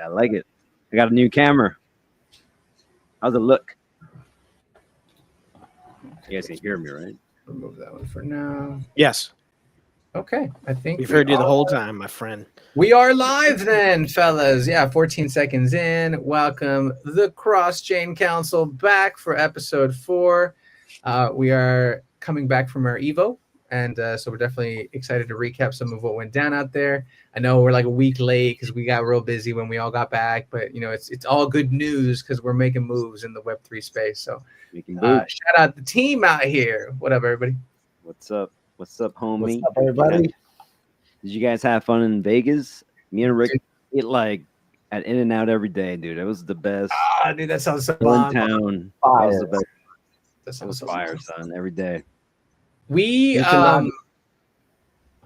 I like it. I got a new camera. How's it look? You guys can hear me, right? Remove that one for now. Yes. Okay. I think we've heard you the whole time, my friend. We are live then, fellas. Yeah, 14 seconds in. Welcome the CrossChain Council back for episode 4. We are coming back from our Evo. And so we're definitely excited to recap some of what went down out there. I know we're like a week late because we got real busy when we all got back, but you know it's all good news because we're making moves in the Web3 space. So shout out the team out here. What up, everybody? What's up? What's up, homie? What's up, everybody? Did you guys have fun in Vegas? Me and Rick ate like at In-N-Out every day, dude. It was the best. Ah, dude, that sounds so fun. Town. That was the best. That sounds fire, son. Every day. We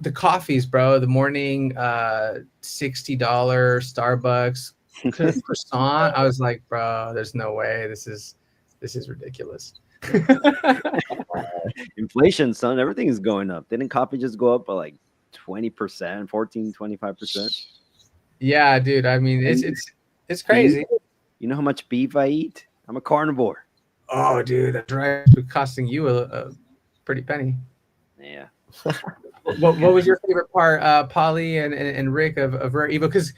the coffees, bro. The morning $60 Starbucks croissant. I was like, bro, there's no way. This is ridiculous. Inflation, son. Everything is going up. Didn't coffee just go up by like 20%, 14-25%? Yeah, dude. I mean, it's crazy. You know how much beef I eat? I'm a carnivore. Oh, dude, that's right. It's costing you a pretty penny. Yeah. What was your favorite part, Polly and Rick of Rare Evo? Because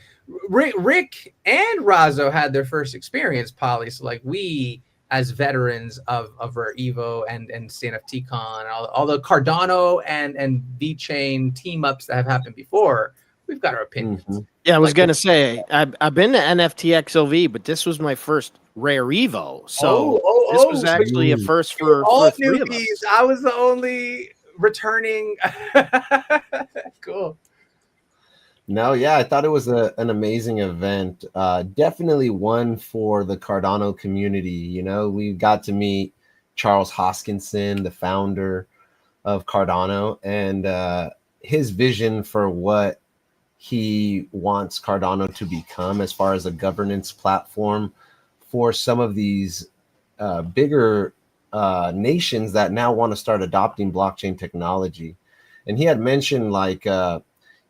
Rick and Razzo had their first experience, Polly. So like we as veterans of Rare Evo and CNFTCon and all the Cardano and VeChain team ups that have happened before, we've got our opinions. Mm-hmm. Yeah, I was gonna say I've been to NFTXLV, but this was my first Rare Evo, so this was actually a first for all three newbies. of us. I was the only returning. Cool. No, yeah, I thought it was an amazing event. Definitely one for the Cardano community. You know, we got to meet Charles Hoskinson, the founder of Cardano, and his vision for what he wants Cardano to become as far as a governance platform for some of these bigger nations that now want to start adopting blockchain technology. And he had mentioned like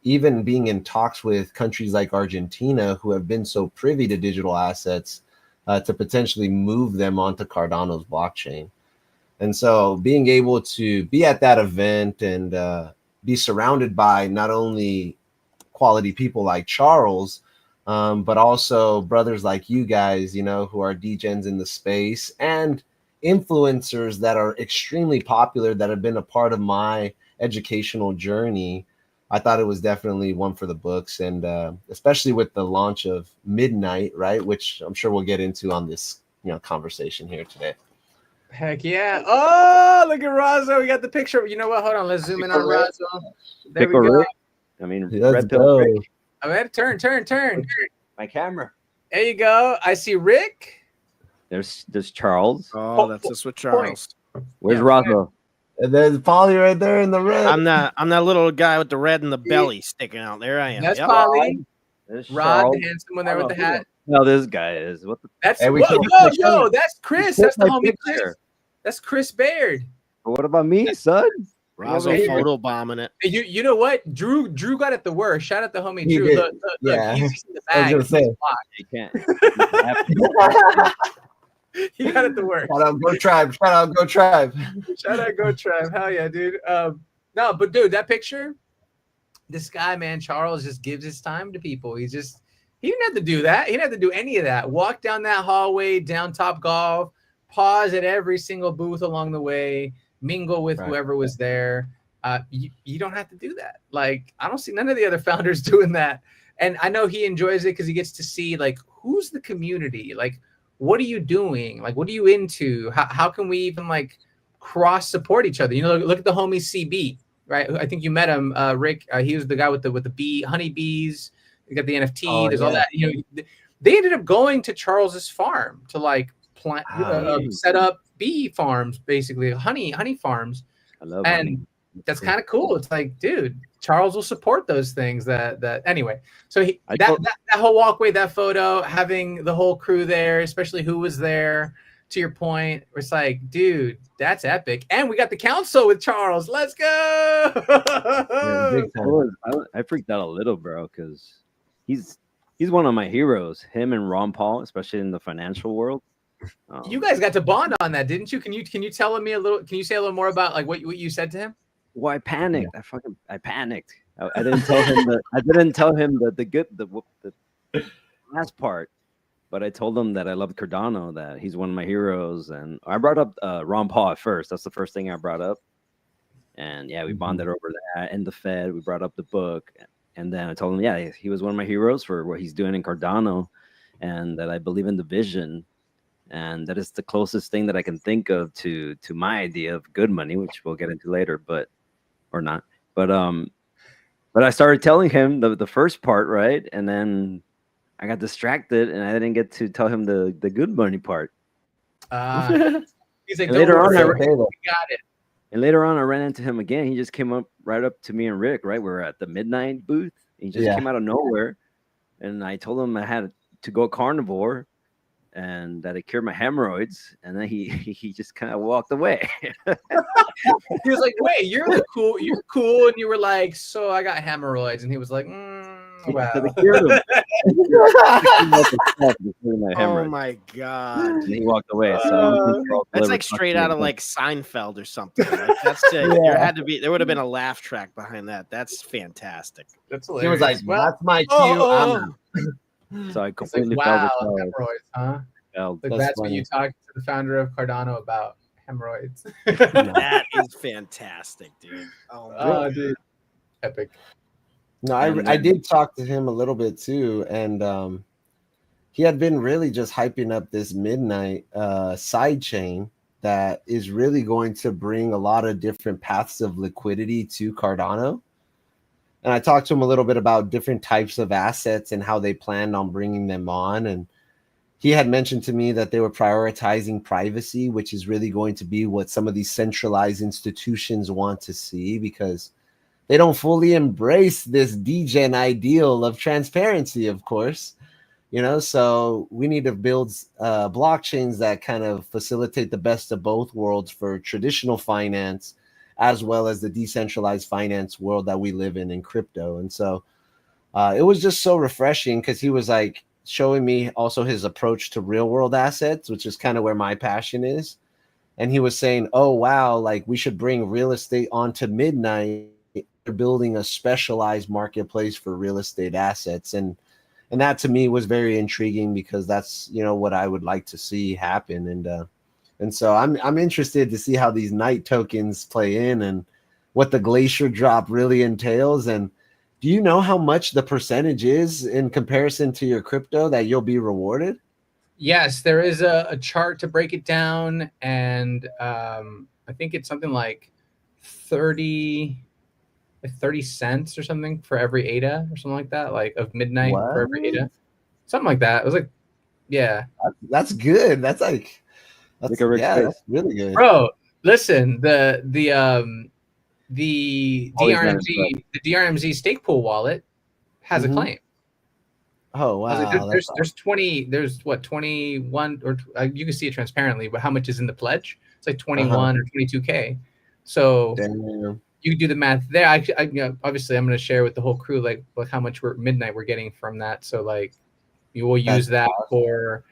even being in talks with countries like Argentina who have been so privy to digital assets to potentially move them onto Cardano's blockchain. And so being able to be at that event and be surrounded by not only quality people like Charles, but also brothers like you guys, you know, who are degens in the space and influencers that are extremely popular that have been a part of my educational journey. I thought it was definitely one for the books, and especially with the launch of Midnight, right, which I'm sure we'll get into on this, you know, conversation here today. Heck yeah! Oh, look at Razzo. We got the picture. You know what? Hold on. Let's zoom in on Razzo. There we go. I mean, Let's go. I'm at turn. My camera. There you go. I see Rick. There's Charles. Oh, that's just with Charles. Where's Razzo? And there's Polly right there in the red. I'm that little guy with the red and the belly sticking out. There I am. That's Polly. There's Rod, Charles. the handsome one there with the hat. No, this guy is. What the? That's Hey, yo, that's Chris. That's the homie Chris. That's Chris Baird. But what about me, son? Razzo photo bombing it. Hey, you know what? Drew got it the worst. Shout out to homie He Drew. did. Look, Yeah. he's in the I bag. was gonna say. You can't. He got it the worst. Shout out, go tribe. Shout out, go tribe. Shout out, go tribe. Hell yeah, dude. No, but dude, that picture, this guy, man, Charles just gives his time to people. He didn't have to do that. He didn't have to do any of that. Walk down that hallway, down Top Golf, pause at every single booth along the way, mingle with whoever was there. You don't have to do that. Like, I don't see none of the other founders doing that. And I know he enjoys it because he gets to see, like, who's the community? Like, what are you doing? Like, what are you into? How can we even, like, cross-support each other? You know, look at the homie CB, right? I think you met him, Rick. He was the guy with the honeybees. You got the NFT. There's all that. You know, they ended up going to Charles's farm to, like, plant, set up bee farms, basically, honey farms. I love and honey. That's kind of cool. It's like, dude, Charles will support those things. That anyway. So that whole walkway, that photo, having the whole crew there, especially who was there. To your point, it's like, dude, that's epic. And we got the council with Charles. Let's go. I freaked out a little, bro, because he's he's one of my heroes. Him and Ron Paul, especially in the financial world. You guys got to bond on that, didn't you? Can you tell me a little? Can you say a little more about like what you said to him? Well, I panicked. I panicked. I didn't tell him the last part, but I told him that I loved Cardano, that he's one of my heroes, and I brought up Ron Paul at first. That's the first thing I brought up, and yeah, we bonded over that and the Fed. We brought up the book, and then I told him, yeah, he was one of my heroes for what he's doing in Cardano, and that I believe in the vision, and that is the closest thing that I can think of to my idea of good money, which we'll get into later, or not. But I started telling him the first part, right? And then I got distracted and I didn't get to tell him the good money part. He's like, later on, we got it. And later on, I ran into him again. He just came up right up to me and Rick, right? We were at the midnight booth. He just came out of nowhere. And I told him I had to go carnivore and that it cured my hemorrhoids. And then he just kind of walked away. He was like, wait, you're cool. And you were like, so I got hemorrhoids. And he was like, wow. Oh my God. And he walked away. So that's like straight out of like Seinfeld or something. Like that's there would have been a laugh track behind that. That's fantastic. That's hilarious. He was like, that's my cue. So I completely wow, hemorrhoids, huh? Like that's what you talked to the founder of Cardano about, hemorrhoids. That is fantastic, dude. Oh dude, epic. No, I did talk to him a little bit too, and he had been really just hyping up this midnight side chain that is really going to bring a lot of different paths of liquidity to Cardano. And I talked to him a little bit about different types of assets and how they planned on bringing them on. And he had mentioned to me that they were prioritizing privacy, which is really going to be what some of these centralized institutions want to see, because they don't fully embrace this degen ideal of transparency, of course. So we need to build blockchains that kind of facilitate the best of both worlds for traditional finance, as well as the decentralized finance world that we live in crypto. And so it was just so refreshing, because he was like showing me also his approach to real world assets, which is kind of where my passion is. And he was saying, oh, wow, like we should bring real estate onto midnight. They're building a specialized marketplace for real estate assets. And that to me was very intriguing, because that's, what I would like to see happen. And so I'm interested to see how these night tokens play in and what the glacier drop really entails. And do you know how much the percentage is in comparison to your crypto that you'll be rewarded? Yes, there is a chart to break it down. And I think it's something like 30 cents or something for every ADA or something like that, like of midnight for every ADA. Something like that. It was like, yeah. That's good. That's like that's really good. Bro, listen, the DRMZ stake pool wallet has a claim. Oh wow. Like, there's 21, or you can see it transparently, but how much is in the pledge? It's like 21 or 22K. So you do the math there. I obviously I'm going to share with the whole crew like how much we're getting from that. So like you will use that for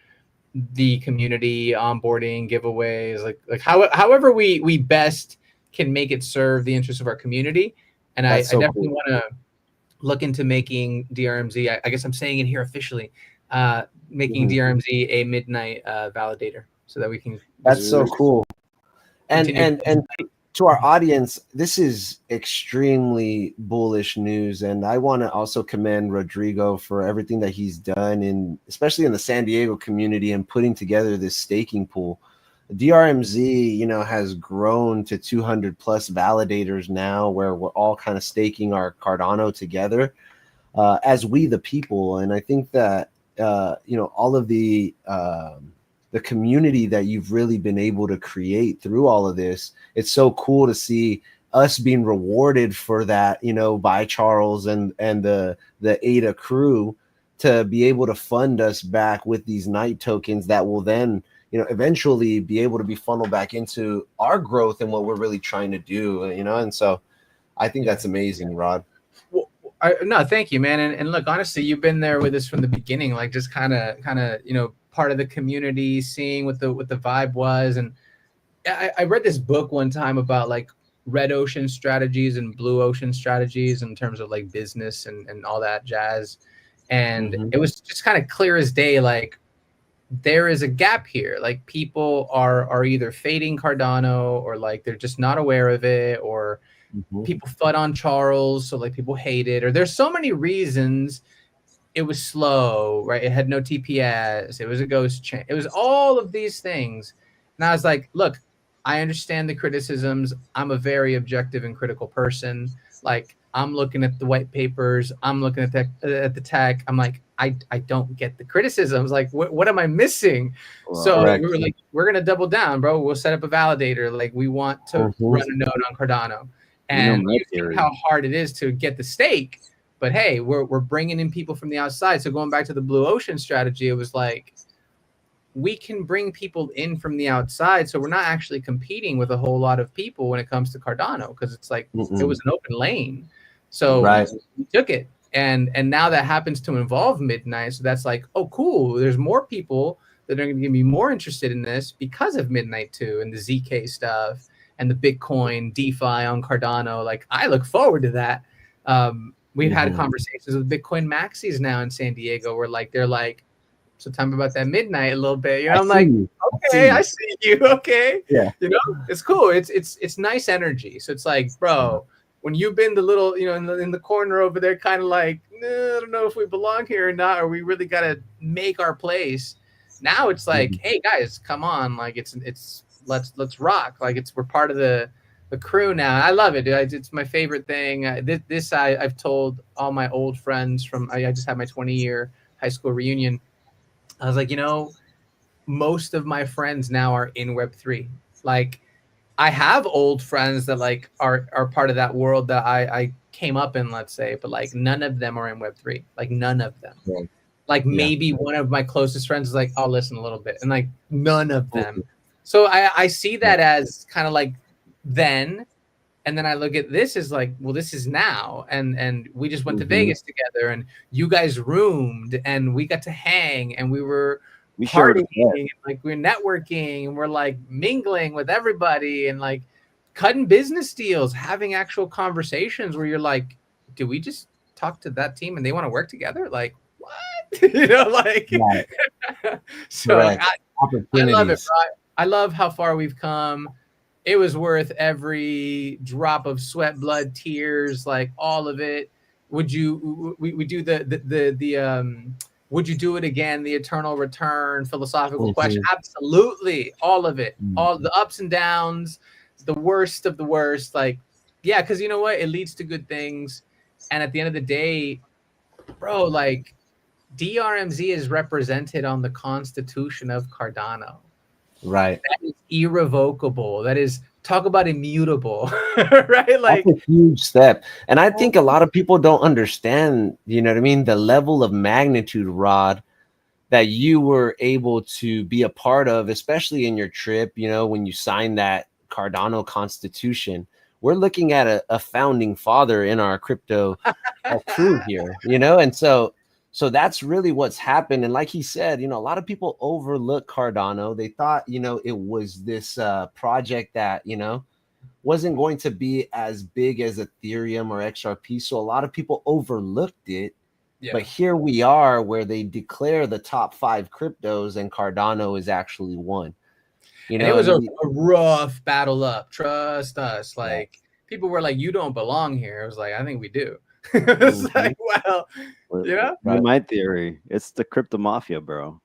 the community onboarding, giveaways, like however we best can make it serve the interests of our community. And I definitely want to look into making DRMZ. I guess I'm saying it here officially, making DRMZ a midnight validator, so that we can. That's so cool. And to our audience, this is extremely bullish news, and I want to also commend Rodrigo for everything that he's done, especially in the San Diego community, and putting together this staking pool. DRMZ, has grown to 200 plus validators now, where we're all kind of staking our Cardano together as we the people. And I think that all of the community that you've really been able to create through all of this, it's so cool to see us being rewarded for that, by Charles and the ADA crew, to be able to fund us back with these night tokens that will then eventually be able to be funneled back into our growth and what we're really trying to do, and so I think that's amazing, Rod. No, thank you, man. And look, honestly, you've been there with us from the beginning, like just kind of, part of the community, seeing what the vibe was. And I read this book one time about like red ocean strategies and blue ocean strategies in terms of like business and all that jazz. And it was just kind of clear as day, like there is a gap here. Like people are either fading Cardano, or like they're just not aware of it, or people fought on Charles, so like people hate it, or there's so many reasons. It was slow, right? It had no TPS. It was a ghost chain. It was all of these things. And I was like, look, I understand the criticisms. I'm a very objective and critical person. Like I'm looking at the white papers. I'm looking at the tech. I'm like, I don't get the criticisms. Like, what am I missing? So Correct. we were like, we're going to double down, bro. We'll set up a validator. Like we want to run a node on Cardano. And you see how hard it is to get the stake. But hey, we're bringing in people from the outside. So going back to the blue ocean strategy, it was like we can bring people in from the outside. So we're not actually competing with a whole lot of people when it comes to Cardano, because it's like it was an open lane. So we took it. And now that happens to involve Midnight. So that's like, oh, cool. There's more people that are going to be more interested in this because of Midnight 2 and the ZK stuff and the Bitcoin DeFi on Cardano. Like I look forward to that. We've had conversations with Bitcoin maxis now in San Diego where like they're like, so tell me about that Midnight a little bit. You know, I'm like, okay, I see you. Okay. Yeah. You know, it's cool. It's nice energy. So it's like, bro, when you've been the little, in the corner over there, kind of like, I don't know if we belong here or not, or we really got to make our place. Now it's like, hey guys, come on. Like it's let's rock. Like we're part of the crew now. I love it, dude. It's my favorite thing. I've told all my old friends from, I just had my 20-year high school reunion. I was like, most of my friends now are in Web3. Like I have old friends that like are part of that world that I came up in, let's say, but like none of them are in Web3. Like none of them. Right. Like maybe one of my closest friends is like, I'll listen a little bit, and like none of them. So I see that as kind of like then, and then I look at this as like, well, this is now, and we just went to Vegas together, and you guys roomed, and we got to hang, and we were partying, and like we're networking, and we're like mingling with everybody, and like cutting business deals, having actual conversations where you're like, do we just talk to that team and they want to work together? Like what? Like so I love it, bro. I love how far we've come. It was worth every drop of sweat, blood, tears, like all of it. Would you? We do the would you do it again? The eternal return, philosophical question. Absolutely, all of it, all the ups and downs, the worst of the worst. Like, yeah, because you know what? It leads to good things, and at the end of the day, bro, like DRMZ is represented on the Constitution of Cardano. Right. That is irrevocable. That is, talk about immutable, right? Like that's a huge step. And I think a lot of people don't understand, you know what I mean, the level of magnitude, Rod, that you were able to be a part of, especially in your trip, when you signed that Cardano Constitution. We're looking at a founding father in our crypto crew here, and so that's really what's happened. And like he said, a lot of people overlook Cardano. They thought, it was this project that, wasn't going to be as big as Ethereum or XRP. So a lot of people overlooked it. Yeah. But here we are where they declare the top 5 cryptos and Cardano is actually one. And it was a rough battle up. Trust us. Like people were like, you don't belong here. I was like, I think we do. It's like, well, my theory, it's the crypto mafia, bro.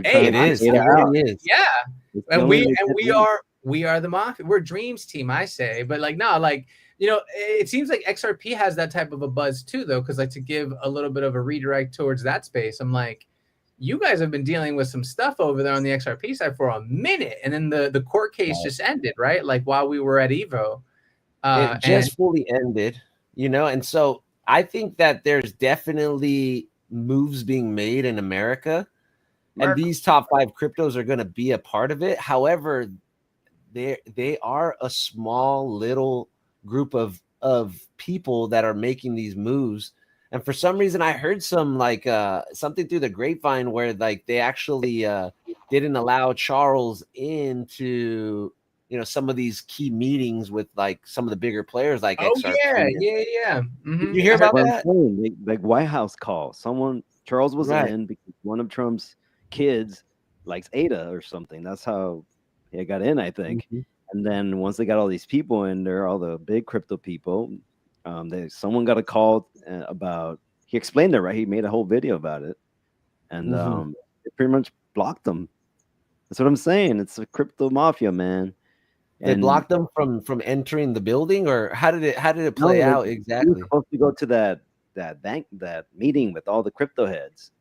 Hey, it is. Yeah, and we are the mafia. We're Dreams team, I say. But like, no, like it seems like XRP has that type of a buzz too, though, because like to give a little bit of a redirect towards that space, I'm like, you guys have been dealing with some stuff over there on the XRP side for a minute, and then the court case just ended, right? Like while we were at Evo, it just fully ended. And so I think that there's definitely moves being made in America, and these top 5 cryptos are going to be a part of it. However, they are a small little group of of people that are making these moves. And for some reason, I heard some like something through the grapevine where like they actually didn't allow Charles into some of these key meetings with like some of the bigger players like Oh XRP. yeah. Did you hear about that? Like White House call. Charles was Right. in because one of Trump's kids likes Ada or something. That's how he got in, I think. Mhm. And then once they got all these people in there, all the big crypto people, someone got a call about. He explained it, right. He made a whole video about it, and it pretty much blocked them. That's what I'm saying. It's a crypto mafia, man. They blocked them from entering the building, or how did it play out exactly? He was supposed to go to that meeting with all the crypto heads,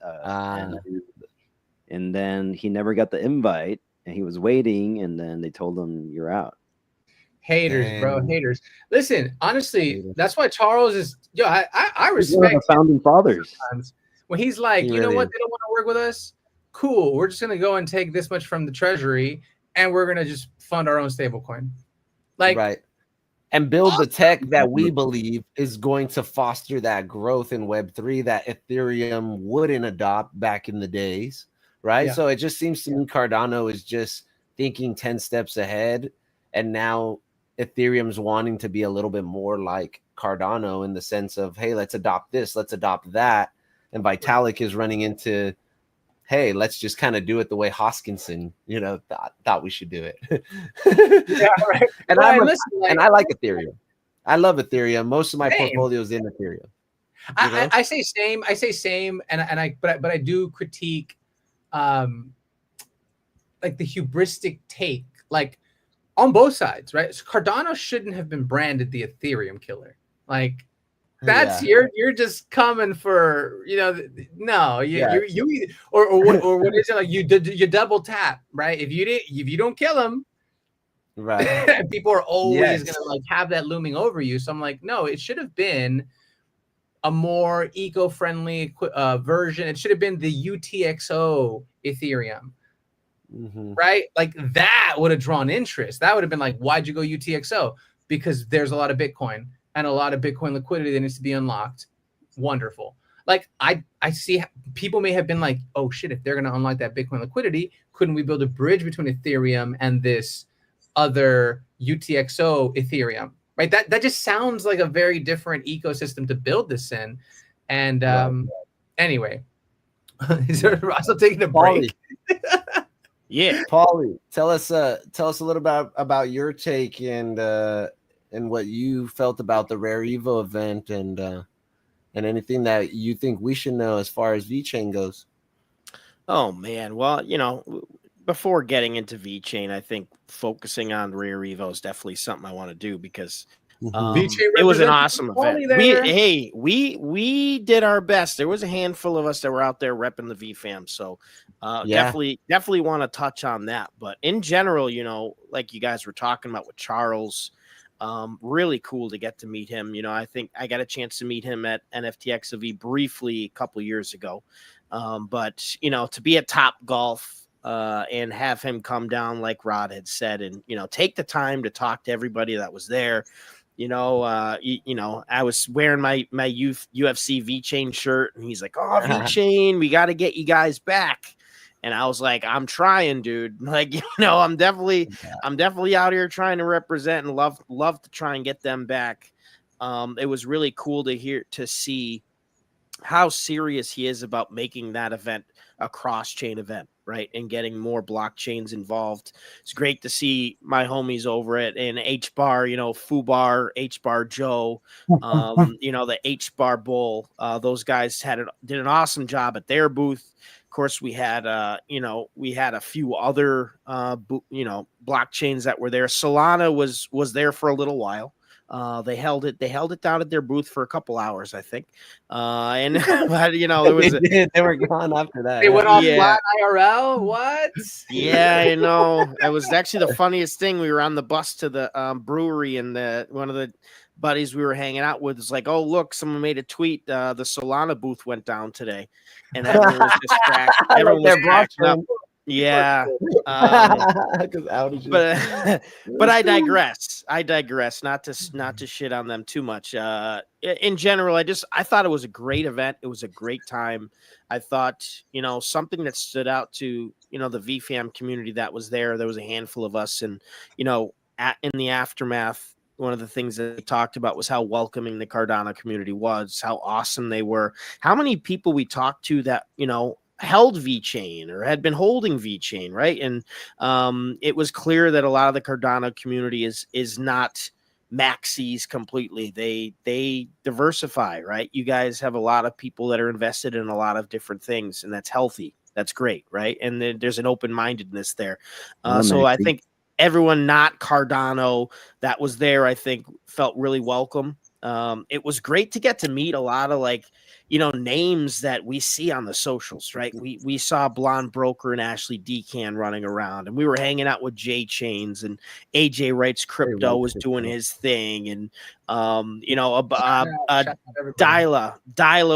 and then he never got the invite, and he was waiting, and then they told him you're out. Haters, bro, haters. Listen, honestly, that's why Charles is. Yo, I respect the founding fathers. When he's like, you know what, they don't want to work with us. Cool, we're just gonna go and take this much from the treasury, and we're gonna just fund our own stablecoin, like right, and build the tech that we believe is going to foster that growth in Web3 that Ethereum wouldn't adopt back in the days, right? So it just seems to me Cardano is just thinking 10 steps ahead, and now Ethereum's wanting to be a little bit more like Cardano in the sense of, hey, let's adopt this, let's adopt that, and Vitalik is running into, hey, let's just kind of do it the way Hoskinson, thought we should do it. Yeah, right. And I like Ethereum. I love Ethereum. Most of my portfolio is in Ethereum. I say same. I say same, but I do critique, like the hubristic take, like on both sides, right? So Cardano shouldn't have been branded the Ethereum killer, like. That's you're just coming for no you or what is it, like you double tap, right? If you don't kill him, right, people are always gonna like have that looming over you. So I'm like, no, it should have been a more eco-friendly version. It should have been the UTXO Ethereum, right? Like that would have drawn interest. That would have been like, why'd you go UTXO? Because there's a lot of Bitcoin and a lot of Bitcoin liquidity that needs to be unlocked. Wonderful. Like I see people may have been like, oh shit, if they're going to unlock that Bitcoin liquidity, couldn't we build a bridge between Ethereum and this other UTXO Ethereum, right? That just sounds like a very different ecosystem to build this in. And anyway, is there also taking a break? Yeah, Paulie, tell us a little about your take and what you felt about the Rare Evo event, and anything that you think we should know as far as VeChain goes. Oh man, well, before getting into VeChain, I think focusing on Rare Evo is definitely something I want to do because it was an awesome event. We did our best. There was a handful of us that were out there repping the VFam, so definitely want to touch on that. But in general, like you guys were talking about with Charles. Really cool to get to meet him. I think I got a chance to meet him at NFTXOV briefly a couple years ago. But to be at Top Golf and have him come down like Rod had said, and take the time to talk to everybody that was there. I was wearing my UFC VeChain shirt, and he's like, "Oh, VeChain, we got to get you guys back." And I was like, I'm trying, dude. Like, I'm definitely out here trying to represent and love to try and get them back. It was really cool to see how serious he is about making that event a cross-chain event, right? And getting more blockchains involved. It's great to see my homies over it in H-Bar, Fubar, H-Bar Joe, the H-Bar Bull. Those guys did an awesome job at their booth. Of course, we had a few other blockchains that were there. Solana was there for a little while. They held it down at their booth for a couple hours, I think. And but there was they were gone after that. They went offline IRL. What? Yeah, it was actually the funniest thing. We were on the bus to the brewery, and one of the buddies we were hanging out with was like, "Oh, look, someone made a tweet. The Solana booth went down today," and everyone was just cracking up. Yeah. Because outages. But I digress. Not to shit on them too much. In general, I thought it was a great event. It was a great time. I thought, something that stood out to, the VFam community that was there. There was a handful of us, and in the aftermath, one of the things that they talked about was how welcoming the Cardano community was, how awesome they were, how many people we talked to that, held VeChain or had been holding VeChain, right? And it was clear that a lot of the Cardano community is not maxis completely. They diversify, right? You guys have a lot of people that are invested in a lot of different things, and that's healthy. That's great, right? And there's an open-mindedness there. So I think everyone not Cardano that was there, I think, felt really welcome. It was great to get to meet a lot of names that we see on the socials, right? We saw Blonde Broker and Ashley Decan running around, and we were hanging out with J Chains, and AJ Wrights Crypto was doing his thing, and Dyla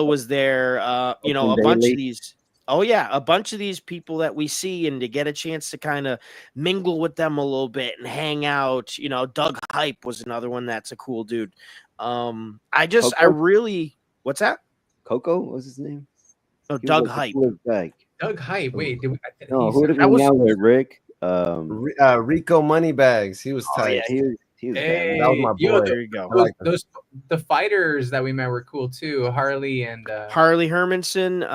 was there, a bunch of these. Oh yeah, a bunch of these people that we see, and to get a chance to kind of mingle with them a little bit and hang out. Doug Hype was another one that's a cool dude. What's that? Coco, what was his name? Oh, Doug Hype. Doug Hype. Wait, no, who did we hang with? Rick? Rico Moneybags. He was tight. Yeah, he was hey, that was my boy. There you go. The fighters that we met were cool too. Harley Hermanson,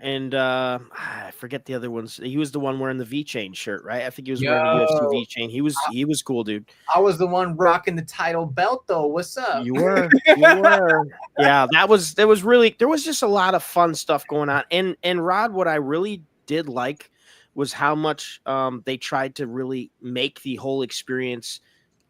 and I forget the other ones. He was the one wearing the VeChain shirt, right? I think he was wearing the UFC VeChain. He was cool, dude. I was the one rocking the title belt though. What's up? You were. Yeah, there was just a lot of fun stuff going on. And Rod, what I really did like was how much they tried to really make the whole experience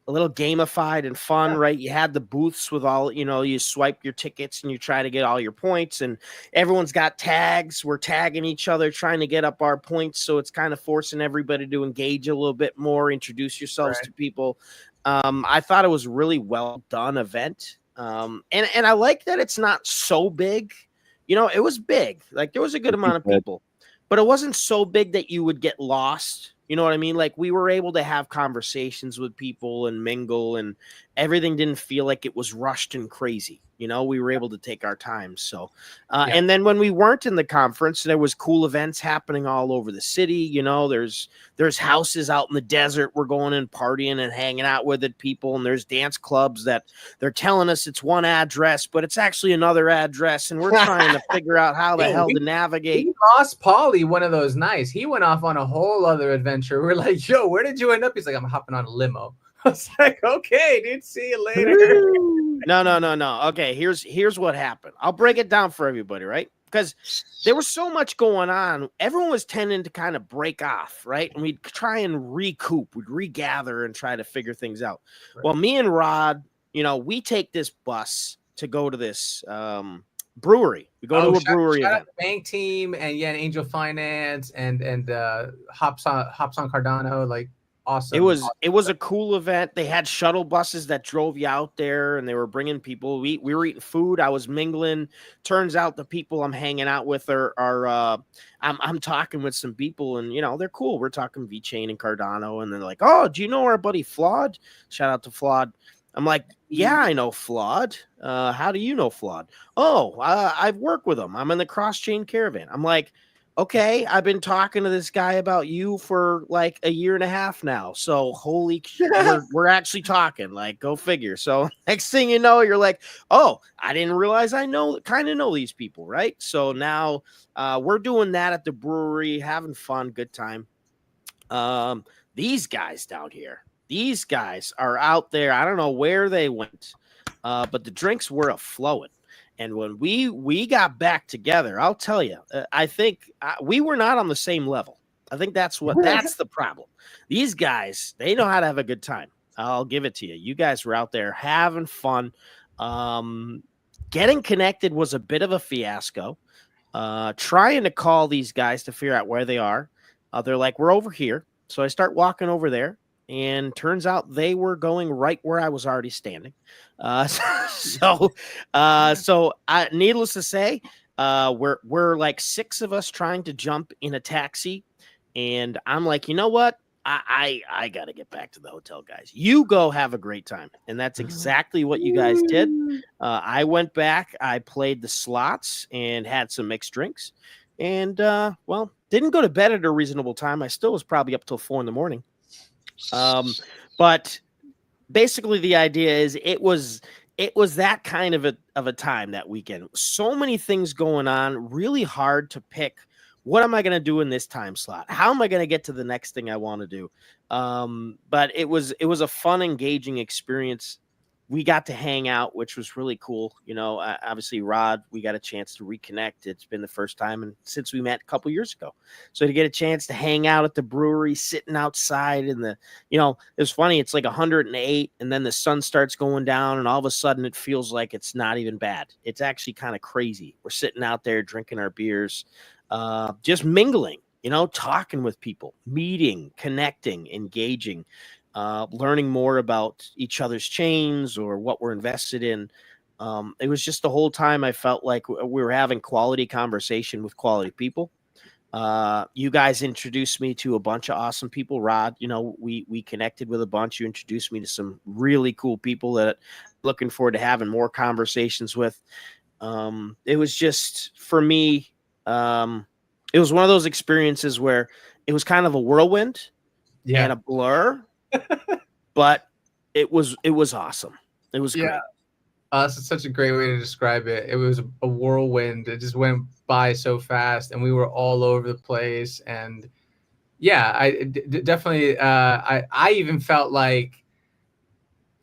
a little gamified and fun, right? You had the booths with all, you swipe your tickets and you try to get all your points, and everyone's got tags. We're tagging each other, trying to get up our points. So it's kind of forcing everybody to engage a little bit more, introduce yourselves to people. I thought it was a really well done event. And I like that it's not so big. It was big. Like there was a good amount of people, but it wasn't so big that you would get lost. You know what I mean? Like we were able to have conversations with people and mingle, and everything didn't feel like it was rushed and crazy. We were able to take our time. So, and then when we weren't in the conference, there was cool events happening all over the city. There's houses out in the desert. We're going and partying and hanging out with it, people. And there's dance clubs that they're telling us it's one address, but it's actually another address. And we're trying to figure out how the hell to navigate. We lost Paulie one of those nights. He went off on a whole other adventure. We're like, yo, where did you end up? He's like, I'm hopping on a limo. I was like, okay, dude, see you later. No. Okay, here's what happened. I'll break it down for everybody, right? Because there was so much going on. Everyone was tending to kind of break off, right? And we'd try and recoup, we'd regather and try to figure things out. Right. Well, me and Rod, we take this bus to go to this brewery. We go to a brewery shout event. Out the bank team and Angel Finance and hops on Cardano, like awesome. It was a cool event. They had shuttle buses that drove you out there, and they were bringing people. We were eating food. I was mingling. Turns out the people I'm hanging out with are I'm talking with some people, and they're cool. We're talking VeChain and Cardano, and they're like, "Oh, do you know our buddy Flawed?" Shout out to Flawed. I'm like, yeah, I know Flawed. How do you know Flawed? Oh, I've worked with him. I'm in the CrossChain caravan. I'm like, okay, I've been talking to this guy about you for like a year and a half now. So holy, we're actually talking. Like, go figure. So next thing you know, you're like, oh, I didn't realize I kind of know these people, right? So now we're doing that at the brewery, having fun, good time. These guys down here. These guys are out there. I don't know where they went, but the drinks were a-flowing. And when we got back together, I'll tell you, I think we were not on the same level. I think that's the problem. These guys, they know how to have a good time. I'll give it to you. You guys were out there having fun. Getting connected was a bit of a fiasco. Trying to call these guys to figure out where they are. They're like, we're over here. So I start walking over there. And turns out they were going right where I was already standing. So needless to say, we're like 6 of us trying to jump in a taxi And I'm like, you know what? I got to get back to the hotel, guys. You go have a great time. And that's exactly what you guys did. I went back. I played the slots and had some mixed drinks. And, well, didn't go to bed at a reasonable time. I still was probably up till 4 a.m. But basically the idea is it was that kind of a time that weekend. So many things going on, really hard to pick. What am I going to do in this time slot? How am I going to get to the next thing I want to do? But it was a fun, engaging experience. We got to hang out, which was really cool. You know, obviously, Rod, we got a chance to reconnect. It's been the first time since we met a couple years ago. So to get a chance to hang out at the brewery, sitting outside in the, you know, it was funny. It's like 108, and then the sun starts going down, and all of a sudden it feels like it's not even bad. It's actually kind of crazy. We're sitting out there drinking our beers, just mingling, you know, talking with people, meeting, connecting, engaging. Learning more about each other's chains or what we're invested in. It was just the whole time I felt like we were having quality conversation with quality people. You guys introduced me to a bunch of awesome people. Rod, you know, we connected with a bunch. You introduced me to some really cool people that I'm looking forward to having more conversations with. It was just, for me, it was one of those experiences where it was kind of a whirlwind and a blur. But it was awesome. It was great. It's such a great way to describe it. It was a whirlwind. It just went by so fast, and we were all over the place. And yeah, I definitely. I even felt like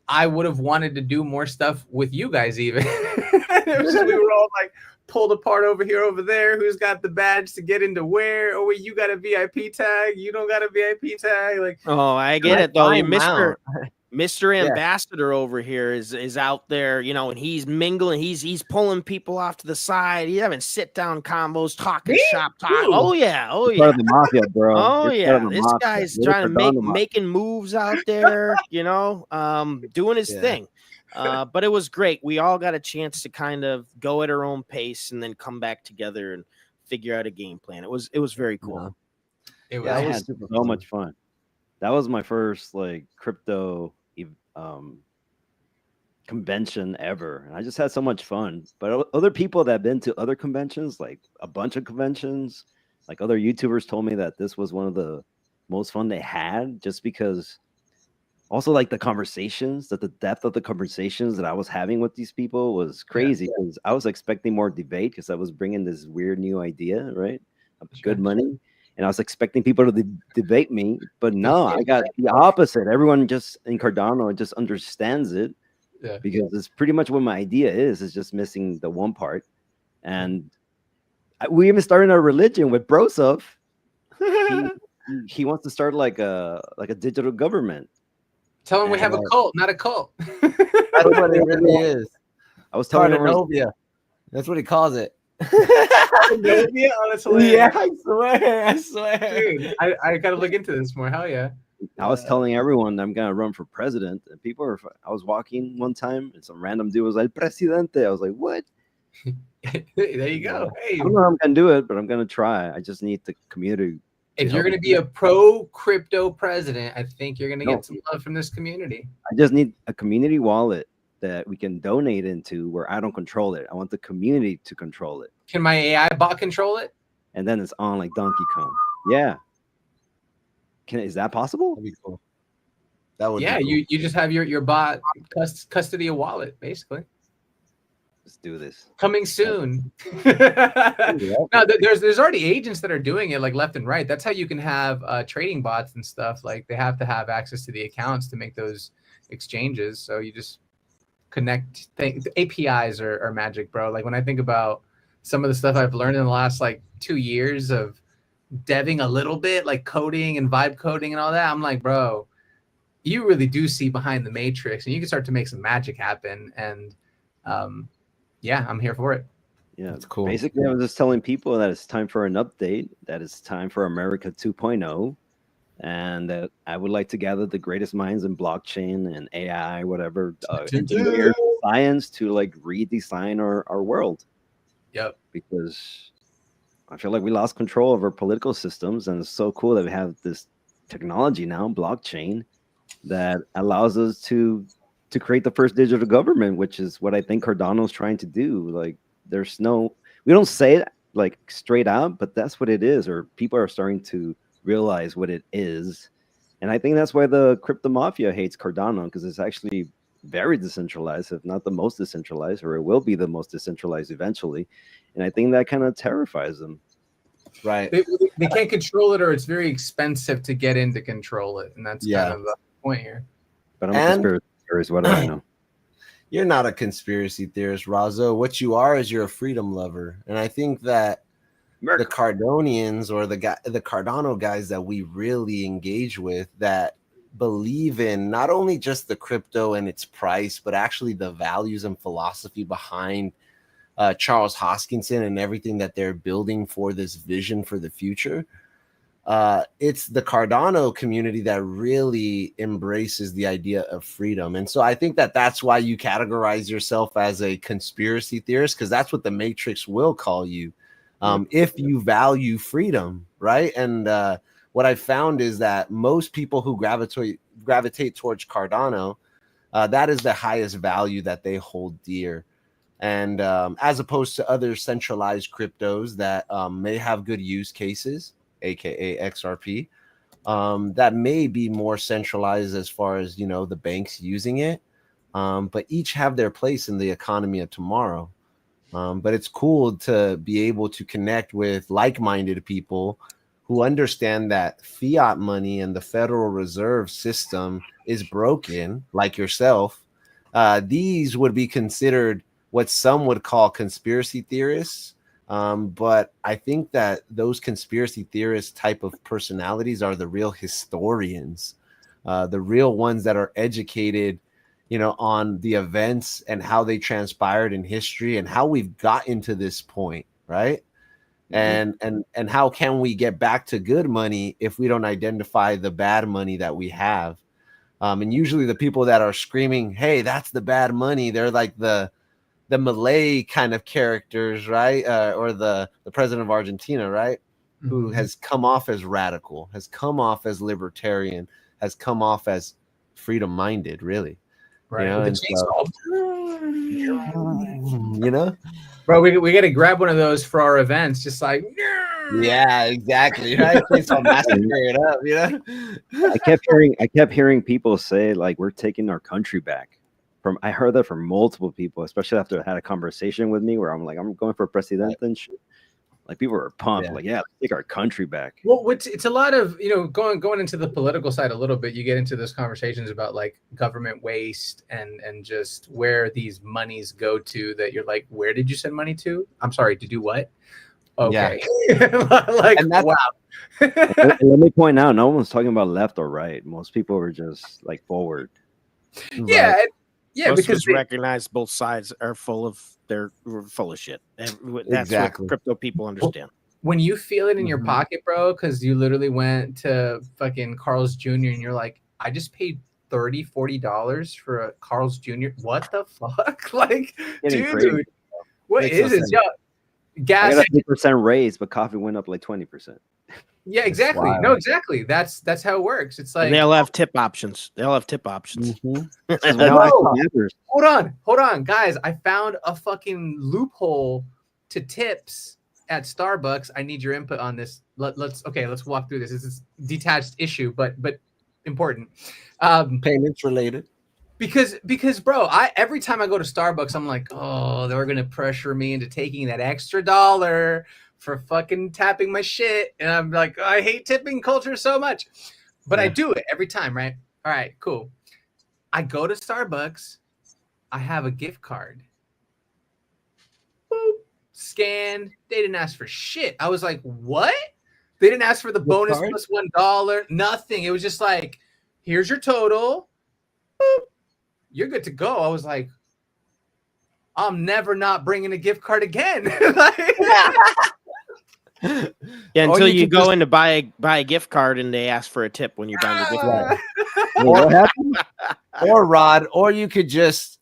I would have wanted to do more stuff with you guys. Even it was just, we were all like pulled apart over here, over there. Who's got the badge to get into where? Oh, wait, you got a VIP tag. You don't got a VIP tag. Like, oh, I get it though. You Mr. Ambassador over here is out there, you know, and he's mingling. He's pulling people off to the side. He's having sit down combos, talking shop talk. Oh yeah, Part of the mafia, bro. Oh yeah, this guy's trying to making moves out there, you know, doing his thing. But it was great. We all got a chance to kind of go at our own pace and then come back together and figure out a game plan. It was very cool. It was so much fun. That was my first like crypto convention ever, and I just had so much fun. But other people that have been to other conventions, like a bunch of conventions, like other YouTubers told me that this was one of the most fun they had, just because. Also, like the conversations, that the depth of the conversations that I was having with these people was crazy. Because I was expecting more debate, because I was bringing this weird new idea, right? Of good money. And I was expecting people to debate me. But no, I got the opposite. Everyone just in Cardano just understands it. Yeah. Because it's pretty much what my idea is. It's just missing the one part. And we even started a religion with Brosov. He wants to start like a digital government. Tell him we have a cult, not a cult. That's what it really is. I was telling him. That's what he calls it. Yeah, I swear. Dude, I gotta look into this more. Hell yeah. I was telling everyone I'm gonna run for president, and I was walking one time, and some random dude was like, "Presidente." I was like, "What?" There you go. Hey. I don't know how I'm gonna do it, but I'm gonna try. I just need the community. If you're going to be a pro crypto president, I think you're going to get some love from this community. I just need a community wallet that we can donate into where I don't control it. I want the community to control it. Can my AI bot control it? And then it's on like Donkey Kong. Yeah. Is that possible? That'd be cool. That would. Yeah, be cool. You just have your bot custody a wallet, basically. Let's do this. Coming soon. No, there's already agents that are doing it like left and right. That's how you can have trading bots and stuff. Like they have to have access to the accounts to make those exchanges. So you just connect things. The APIs are magic, bro. Like when I think about some of the stuff I've learned in the last like 2 years of deving a little bit, like coding and vibe coding and all that, I'm like, bro, you really do see behind the matrix, and you can start to make some magic happen. And yeah, I'm here for it. Yeah, it's cool. Basically, I was just telling people that it's time for an update, that it's time for America 2.0, and that I would like to gather the greatest minds in blockchain and AI, whatever, engineering, science, to like redesign our world. Yep. Because I feel like we lost control of our political systems, and it's so cool that we have this technology now, blockchain, that allows us to create the first digital government, which is what I think Cardano's trying to do. Like, there's no, we don't say it like straight out, but that's what it is, or people are starting to realize what it is. And I think that's why the crypto mafia hates Cardano, because it's actually very decentralized, if not the most decentralized, or it will be the most decentralized eventually. And I think that kind of terrifies them. Right. They can't control it, or it's very expensive to get in to control it. And that's kind of the point here. But I'm a conspiracy theorist. What do I know? You're not a conspiracy theorist, Razo. What you are is you're a freedom lover. And I think that the Cardonians, or the Cardano guys that we really engage with, that believe in not only just the crypto and its price, but actually the values and philosophy behind Charles Hoskinson and everything that they're building for this vision for the future. It's the Cardano community that really embraces the idea of freedom. And so I think that that's why you categorize yourself as a conspiracy theorist, because that's what the Matrix will call you, if you value freedom, right? And what I found is that most people who gravitate towards Cardano, that is the highest value that they hold dear. And as opposed to other centralized cryptos that may have good use cases, aka XRP, that may be more centralized as far as, you know, the banks using it, but each have their place in the economy of tomorrow. But it's cool to be able to connect with like-minded people who understand that fiat money and the Federal Reserve system is broken, like yourself. These would be considered what some would call conspiracy theorists. But I think that those conspiracy theorist type of personalities are the real historians, the real ones that are educated, you know, on the events and how they transpired in history and how we've gotten to this point, right? And how can we get back to good money if we don't identify the bad money that we have? And usually the people that are screaming, "Hey, that's the bad money," they're like the Malay kind of characters, right? Or the president of Argentina, right? Mm-hmm. Who has come off as radical, has come off as libertarian, has come off as freedom-minded, really. Right. You know, and so, you know, bro, we got to grab one of those for our events, just like, yeah, exactly, right? Please don't massacre it up, you know. I kept hearing people say, like, we're taking our country back. I heard that from multiple people, especially after I had a conversation with me where I'm like, I'm going for president and shit. Like, people were pumped, like, yeah, let's take our country back. Well, it's a lot of, you know, going into the political side a little bit, you get into those conversations about like government waste and just where these monies go to, that you're like, where did you send money to? I'm sorry, to do what? Okay. Yeah. Like, wow. Let me point out, no one's talking about left or right. Most people were just like forward. Yeah. Right. Yeah, most because they recognize both sides are full of shit. That's exactly what crypto people understand. When you feel it in your pocket, bro, because you literally went to fucking Carl's Jr. and you're like, I just paid $30-$40 for a Carl's Jr. What the fuck? Like, dude, what is this? Yo, gas. I got a 2% raise, but coffee went up like 20%. Yeah, exactly. Wow. No, exactly. That's how it works. It's like, and they'll have tip options. Hold on, guys. I found a fucking loophole to tips at Starbucks. I need your input on this. Let's walk through this. This is a detached issue, but important. Payments related. Because bro, every time I go to Starbucks, I'm like, oh, they're gonna pressure me into taking that extra $1 for fucking tapping my shit. And I'm like, I hate tipping culture so much. But I do it every time, right? All right, cool. I go to Starbucks. I have a gift card. Boop. Scan. They didn't ask for shit. I was like, what? They didn't ask for the bonus plus $1. Nothing. It was just like, here's your total. Boop. You're good to go. I was like, I'm never not bringing a gift card again. Yeah, until you go in to buy a gift card and they ask for a tip when you're buying your gift card. Or Rod, or you could just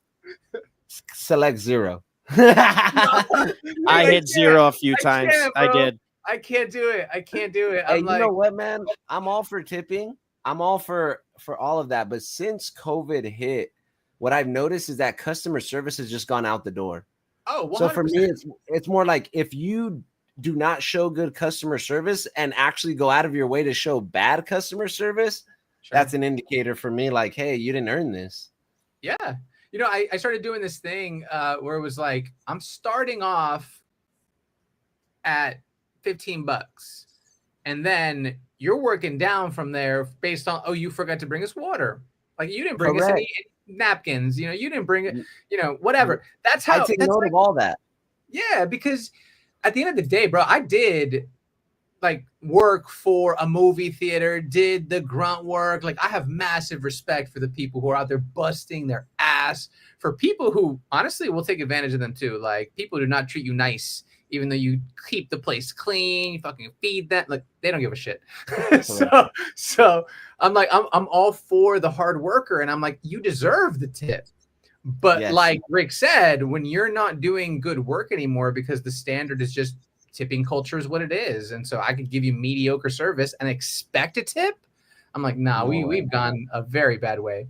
select 0. I hit 0 a few times. I did. I can't do it. I can't do it. Hey, I'm you like, know what, man? I'm all for tipping. I'm all for all of that. But since COVID hit, what I've noticed is that customer service has just gone out the door. oh, So for 100%. me, it's more like if you do not show good customer service and actually go out of your way to show bad customer service, Sure. that's an indicator for me like, hey, you didn't earn this. Yeah. You know, I started doing this thing where it was like, I'm starting off at $15. And then you're working down from there based on, oh, you forgot to bring us water. Like you didn't bring us any napkins, you know, you didn't bring it, you know, whatever. That's how I take note of all that. Yeah, because at the end of the day, bro, I did like work for a movie theater, did the grunt work. Like I have massive respect for the people who are out there busting their ass, for people who honestly will take advantage of them too. Like people do not treat you nice, even though you keep the place clean, you fucking feed them. Like they don't give a shit. so I'm like, I'm all for the hard worker, and I'm like, you deserve the tip. But Yes. like Rick said, when you're not doing good work anymore because the standard is just tipping culture is what it is, and so I could give you mediocre service and expect a tip. I'm like, nah, we've gone a very bad way.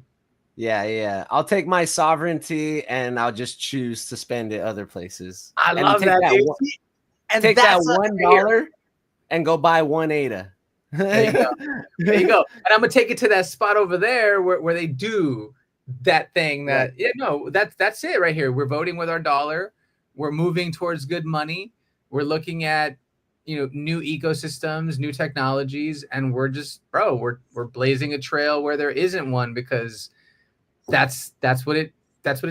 Yeah. I'll take my sovereignty and I'll just choose to spend it other places. I and love that, dude. And take that $1 and go buy 1 ADA. There you go. There you go. And I'm gonna take it to that spot over there where they do that thing that that's it right here. We're voting with our dollar. We're moving towards good money. We're looking at, you know, new ecosystems, new technologies, and we're just, bro, we're blazing a trail where there isn't one, because that's what it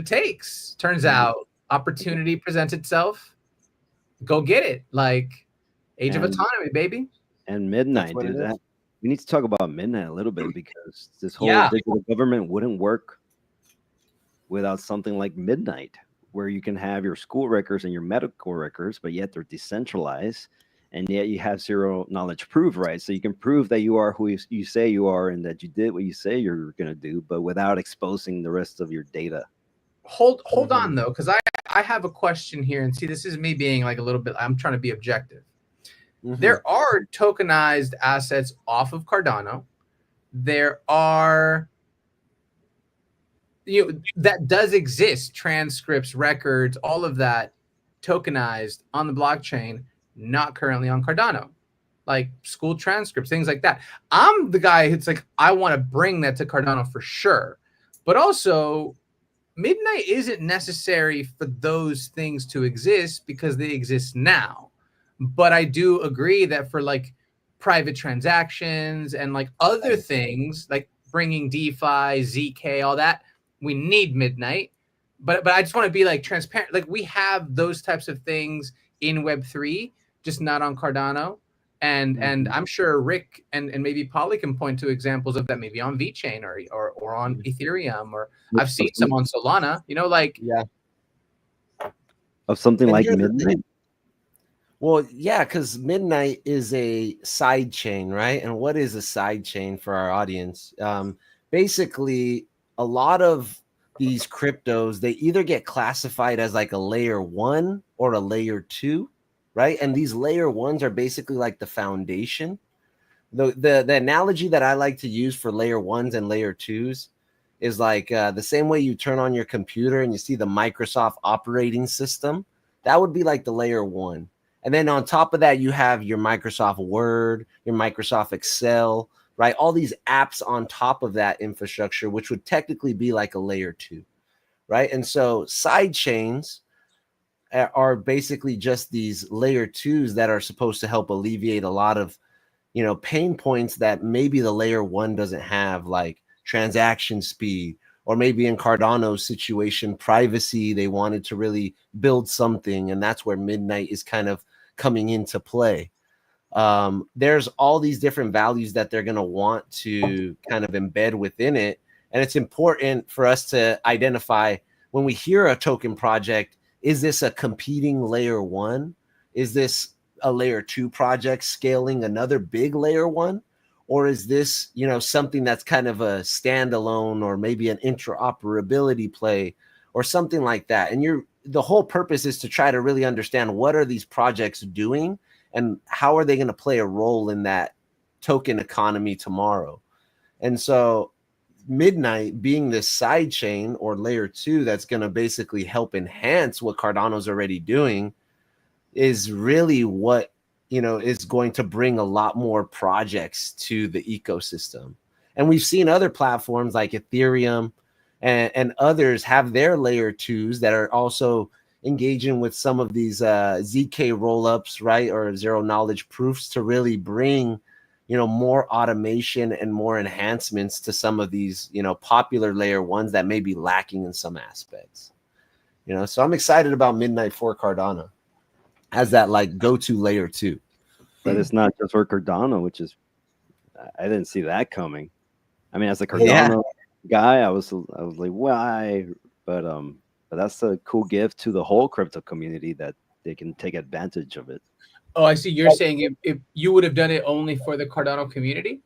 takes. Turns out opportunity presents itself. Go get it. Like age of autonomy, baby. And midnight, dude. We need to talk about midnight a little bit, because this whole digital government wouldn't work without something like midnight, where you can have your school records and your medical records, but yet they're decentralized, and yet you have zero knowledge proof, right? So you can prove that you are who you say you are and that you did what you say you're going to do, but without exposing the rest of your data. Hold on, though, because I have a question here. And see, this is me being like a little bit, I'm trying to be objective. There are tokenized assets off of Cardano. There are, you know, that does exist, transcripts, records, all of that tokenized on the blockchain, not currently on Cardano, like school transcripts, things like that. I'm the guy who's like, I want to bring that to Cardano for sure. But also, midnight isn't necessary for those things to exist because they exist now. But I do agree that for like private transactions and like other things, like bringing DeFi, ZK, all that, we need midnight. But I just want to be like transparent. Like we have those types of things in Web3, just not on Cardano. And I'm sure Rick and maybe Polly can point to examples of that, maybe on VeChain or on Ethereum, or I've seen some on Solana, you know, like of something like midnight. Well, yeah, because midnight is a side chain, right? And what is a side chain for our audience? Basically, a lot of these cryptos, they either get classified as like a layer 1 or a layer 2, right? And these layer 1s are basically like the foundation. The analogy that I like to use for layer 1s and layer 2s is like the same way you turn on your computer and you see the Microsoft operating system. That would be like the layer 1. And then on top of that, you have your Microsoft Word, your Microsoft Excel, right? All these apps on top of that infrastructure, which would technically be like a layer 2, right? And so side chains are basically just these layer 2s that are supposed to help alleviate a lot of, you know, pain points that maybe the layer 1 doesn't have, like transaction speed, or maybe in Cardano's situation, privacy. They wanted to really build something, and that's where midnight is kind of coming into play. There's all these different values that they're going to want to kind of embed within it. And it's important for us to identify, when we hear a token project, is this a competing layer 1? Is this a layer 2 project scaling another big layer 1? Or is this, you know, something that's kind of a standalone, or maybe an interoperability play or something like that? And the whole purpose is to try to really understand what are these projects doing and how are they going to play a role in that token economy tomorrow? And so Midnight being this side chain or layer 2 that's going to basically help enhance what Cardano's already doing is really what, you know, is going to bring a lot more projects to the ecosystem. And we've seen other platforms like Ethereum and others have their layer 2s that are also engaging with some of these ZK rollups, right, or zero knowledge proofs to really bring, you know, more automation and more enhancements to some of these, you know, popular layer 1s that may be lacking in some aspects. You know, so I'm excited about Midnight for Cardano as that like go-to layer 2. But it's not just for Cardano, which is, I didn't see that coming. I mean, as a Cardano guy, I was like, why? But that's a cool gift to the whole crypto community that they can take advantage of it. Oh, I see. You're saying if you would have done it only for the Cardano community?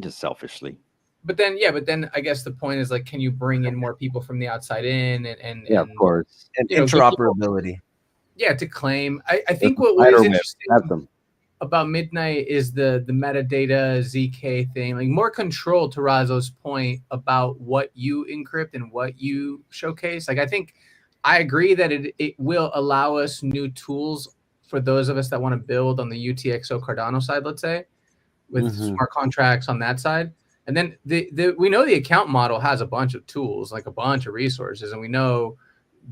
Just selfishly. But then I guess the point is like, can you bring in more people from the outside in and yeah, of course, and interoperability. To claim. I think what was interesting about Midnight is the metadata ZK thing, like more control, to Razzo's point about what you encrypt and what you showcase. Like, I think I agree that it will allow us new tools for those of us that want to build on the UTXO Cardano side, let's say, with smart contracts on that side. And then we know the account model has a bunch of tools, like a bunch of resources, and we know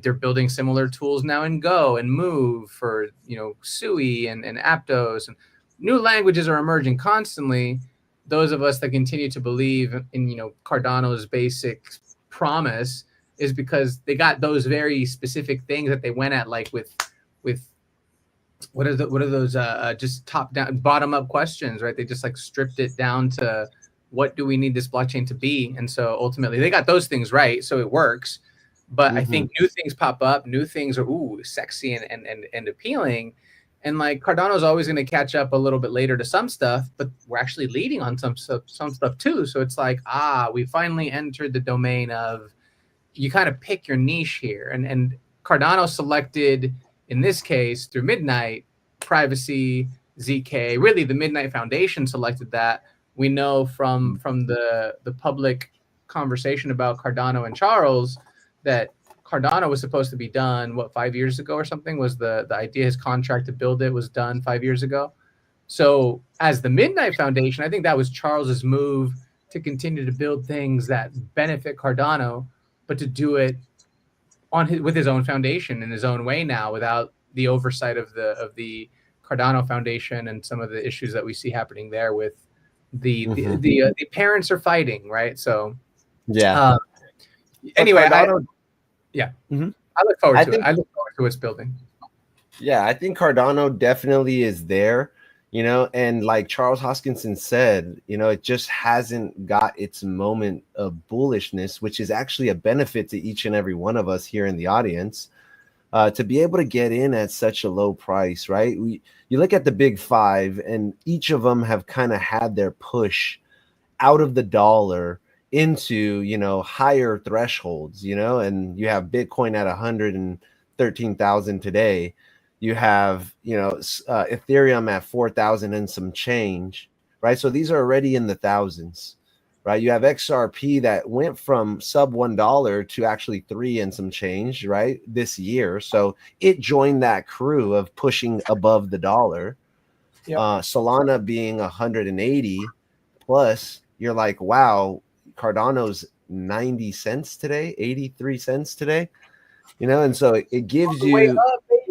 they're building similar tools now in Go and Move for, you know, Sui and Aptos, and new languages are emerging constantly. Those of us that continue to believe in, you know, Cardano's basic promise is because they got those very specific things that they went at, like with what are those just top down, bottom up questions, right? They just like stripped it down to what do we need this blockchain to be, and so ultimately they got those things right, so it works. But I think new things pop up, new things are sexy and appealing, and like Cardano's always going to catch up a little bit later to some stuff, but we're actually leading on some stuff too. So it's like, we finally entered the domain of, you kind of pick your niche here, and Cardano selected, in this case through Midnight, privacy, ZK. Really, the Midnight Foundation selected that. We know from the public conversation about Cardano and Charles that Cardano was supposed to be done, 5 years ago or something, was the idea. His contract to build it was done 5 years ago. So as the Midnight Foundation, I think that was Charles's move to continue to build things that benefit Cardano, but to do it with his own foundation in his own way now, without the oversight of the Cardano Foundation and some of the issues that we see happening there with the parents are fighting, right? So anyway, Cardano, I look forward to it. I look forward to its building. Yeah, I think Cardano definitely is there, you know, and like Charles Hoskinson said, you know, it just hasn't got its moment of bullishness, which is actually a benefit to each and every one of us here in the audience, to be able to get in at such a low price, right? You look at the big five, and each of them have kind of had their push out of the dollar into, you know, higher thresholds, you know, and you have Bitcoin at 113,000 today. You have, you know, Ethereum at 4,000 and some change, right? So these are already in the thousands, right? You have XRP that went from sub $1 to actually 3 and some change, right, this year. So it joined that crew of pushing above the dollar. Yep. Solana being 180 plus, you're like, wow, Cardano's 90 cents today, 83 cents today, you know, and so it gives you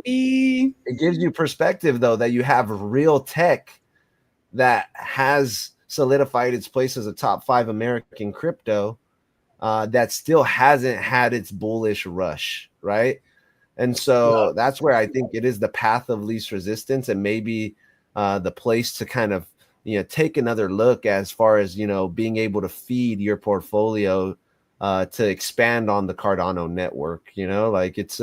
it gives you perspective, though, that you have real tech that has solidified its place as a top 5 American crypto that still hasn't had its bullish rush, right? And so that's where I think it is the path of least resistance, and maybe the place to kind of, you know, take another look as far as, you know, being able to feed your portfolio to expand on the Cardano network. You know, like it's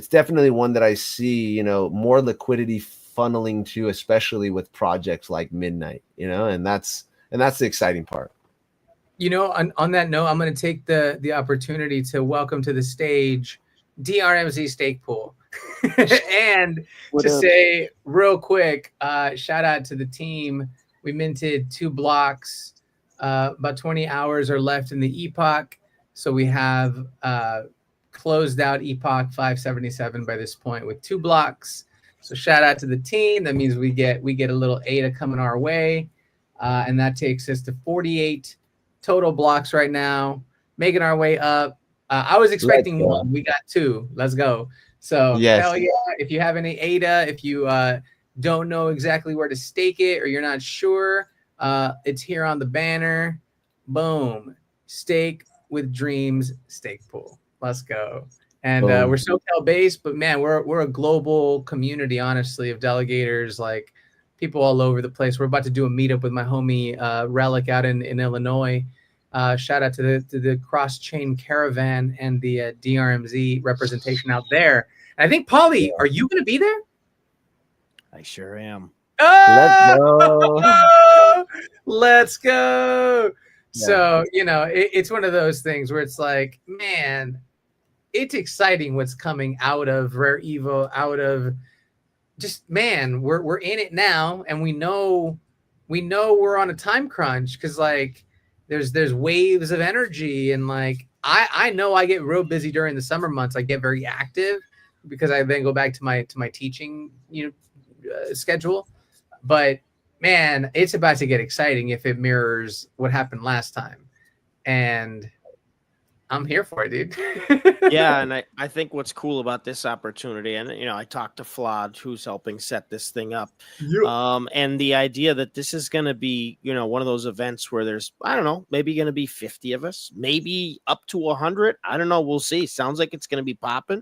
definitely one that I see, you know, more liquidity funneling to, especially with projects like Midnight, you know, and that's the exciting part. You know, on that note, I'm going to take the opportunity to welcome to the stage DRMZ Stake Pool. And to say real quick, shout out to the team. We minted 2 blocks. About 20 hours are left in the epoch. So we have closed out epoch 577 by this point with 2 blocks. So shout out to the team. That means we get a little ADA coming our way. And that takes us to 48 total blocks right now, making our way up. I was expecting 1. We got 2. Let's go. So hell yeah. If you have any ADA, if you don't know exactly where to stake it or you're not sure, it's here on the banner. Boom. Stake with Dreams stake pool. Let's go. And we're SoCal based, but man, we're a global community, honestly, of delegators, like people all over the place. We're about to do a meetup with my homie Relic out in Illinois. Shout out to the CrossChain caravan and the DRMZ representation out there. And I think, Paulie, are you going to be there? I sure am. Oh! Let's go. Yeah. So, it's one of those things where it's like, man, it's exciting what's coming out of Rare Evo, out of just, man, we're in it now, and we know we're on a time crunch because like there's waves of energy, and like I know I get real busy during the summer months. I get very active because I then go back to my teaching schedule. But man, it's about to get exciting if it mirrors what happened last time, and I'm here for it, dude. Yeah, and I think what's cool about this opportunity, and I talked to Flod, who's helping set this thing up, and the idea that this is going to be, one of those events where there's, I don't know, maybe going to be 50 of us, maybe up to 100. I don't know. We'll see. Sounds like it's going to be popping,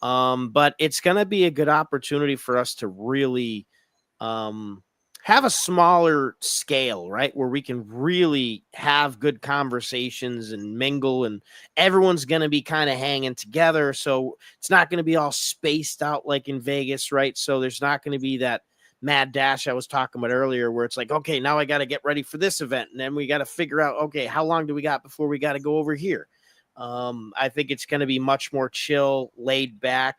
but it's going to be a good opportunity for us to really have a smaller scale, right? Where we can really have good conversations and mingle, and everyone's going to be kind of hanging together. So it's not going to be all spaced out like in Vegas, right? So there's not going to be that mad dash I was talking about earlier where it's like, okay, now I got to get ready for this event. And then we got to figure out, okay, how long do we got before we got to go over here? I think it's going to be much more chill, laid back,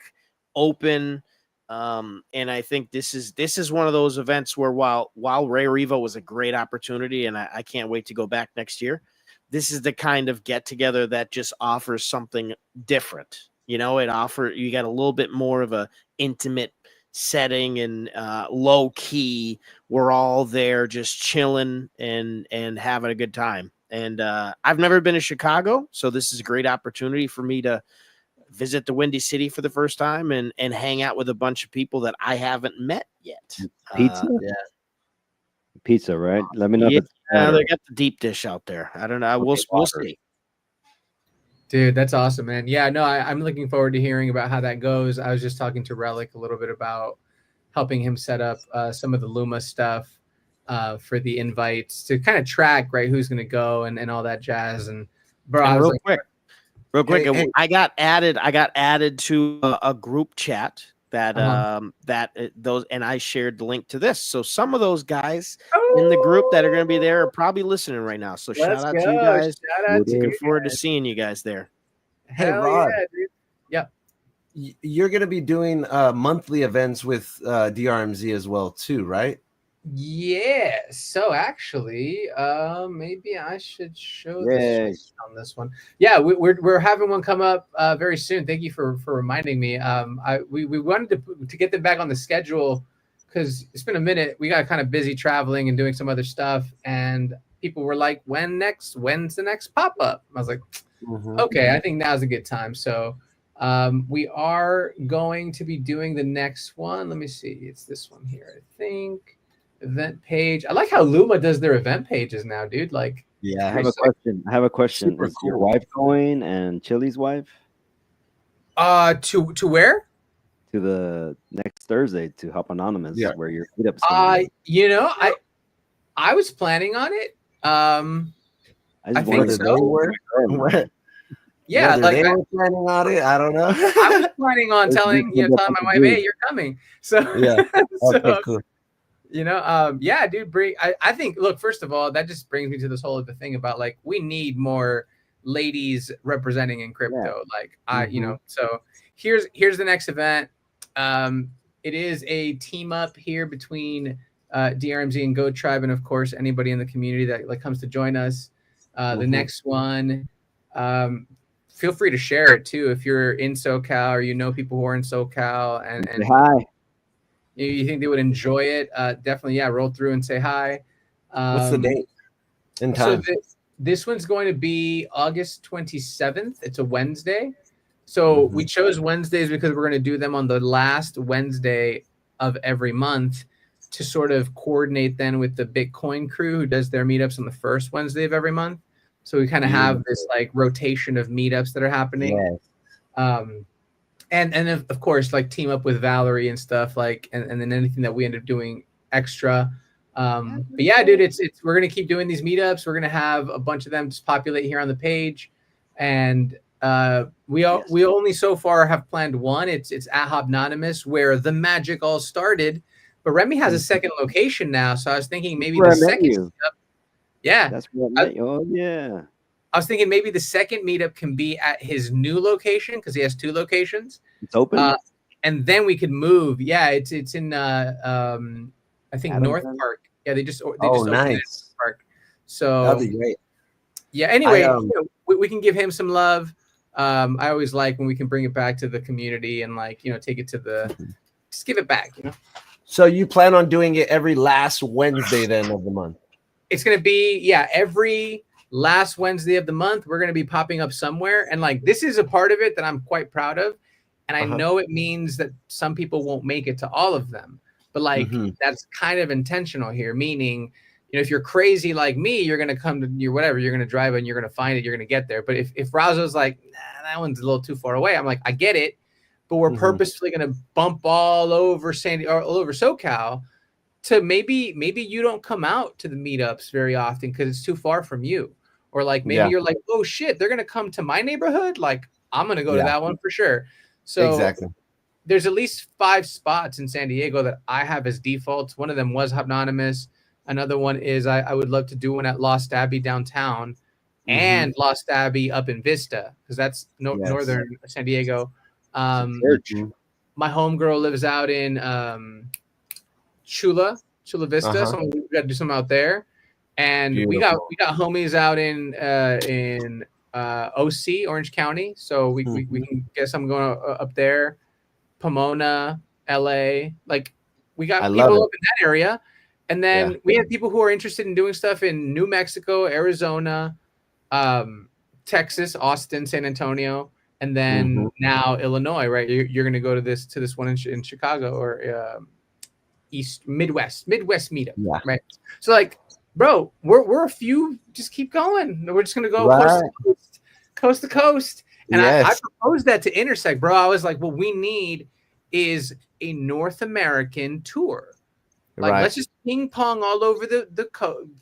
open. And I think this is one of those events where while Rare Evo was a great opportunity, and I can't wait to go back next year, this is the kind of get together that just offers something different. You got a little bit more of a intimate setting and low key. We're all there just chilling and having a good time. And I've never been to Chicago, so this is a great opportunity for me to visit the Windy City for the first time and hang out with a bunch of people that I haven't met yet. Pizza, right? Let me know. Yeah, they got the deep dish out there. I don't know. We'll see. Dude, that's awesome, man. Yeah, no, I'm looking forward to hearing about how that goes. I was just talking to Relic a little bit about helping him set up some of the Luma stuff for the invites to kind of track, right, who's going to go and all that jazz. And bro, I was like, Real quick, hey. I got added to a group chat that and I shared the link to this. So some of those guys in the group that are going to be there are probably listening right now. So shout out to you guys. Looking forward to seeing you guys there. Hey, Rod. Yeah, dude. Yep. You're going to be doing monthly events with DRMZ as well too, right? Yeah. So actually, maybe I should show this on this one. Yeah, we're having one come up very soon. Thank you for reminding me. We wanted to get them back on the schedule because it's been a minute. We got kind of busy traveling and doing some other stuff, and people were like, when's the next pop-up? I was like, okay, I think now's a good time. So we are going to be doing the next one. Let me see. It's this one here, I think. Event page. I like how Luma does their event pages now, dude. Like, yeah. I have a question. Is your wife going and Chili's wife? To where? To the next Thursday to Hop Anonymous, where your meetup's I was planning on it. I think so. Yeah, like they were planning on it. I don't know. I was planning on telling my wife, "Hey, you're coming." So yeah, okay, cool. Yeah, dude. I think. Look, first of all, that just brings me to this whole other thing about like we need more ladies representing in crypto. Like So here's the next event. It is a team up here between DRMZ and Go Tribe, and of course anybody in the community that like comes to join us. The next one, feel free to share it too if you're in SoCal or you know people who are in SoCal and Say hi. you think they would enjoy it. Definitely, yeah, roll through and say hi. What's the date and time? So this one's going to be August 27th. It's a Wednesday. So we chose Wednesdays because we're going to do them on the last Wednesday of every month to sort of coordinate then with the Bitcoin crew who does their meetups on the first Wednesday of every month. So we kind of have this like rotation of meetups that are happening. Yes. And of course, like team up with Valerie and stuff like, and then anything that we end up doing extra. But yeah, dude, we're going to keep doing these meetups. We're going to have a bunch of them just populate here on the page. And we only so far have planned one. It's at Hobnonymous where the magic all started. But Remy has a second location now, so I was thinking maybe the second meetup. Yeah, that's what I met you. Oh yeah. I was thinking maybe the second meetup can be at his new location because he has 2 locations. It's open. And then we could move. Yeah, it's in I think North Park. Yeah, they just opened North Park. So that'd be great. Yeah. Anyway, we can give him some love. I always like when we can bring it back to the community and like take it to just give it back. So you plan on doing it every last Wednesday then of the month? It's gonna be every last Wednesday of the month. We're gonna be popping up somewhere, and like this is a part of it that I'm quite proud of. And I know it means that some people won't make it to all of them, but like that's kind of intentional here. Meaning, if you're crazy like me, you're gonna come to you're gonna drive and you're gonna find it, you're gonna get there. But if Razo's like, nah, that one's a little too far away, I'm like, I get it, but we're purposefully gonna bump all over all over SoCal to maybe you don't come out to the meetups very often because it's too far from you, or like maybe you're like, oh shit, they're gonna come to my neighborhood, like I'm gonna go to that one for sure. So exactly. There's at least 5 spots in San Diego that I have as defaults. One of them was Hobnonymous. Another one is I would love to do one at Lost Abbey downtown and Lost Abbey up in Vista because that's northern San Diego. My homegirl lives out in Chula Vista, so we got to do something out there. And we got homies out in OC, Orange County, so we can get something going up there. Pomona, LA, like we got people up in that area. And then we have people who are interested in doing stuff in New Mexico, Arizona, Texas, Austin, San Antonio, and then now Illinois, right? You're going to go to this one in Chicago or Midwest meetup, right? So like, bro, we're a few. Just keep going. We're just going to go coast to coast. And I proposed that to Intersect, bro. I was like, what we need is a North American tour. Like, let's just ping pong all over the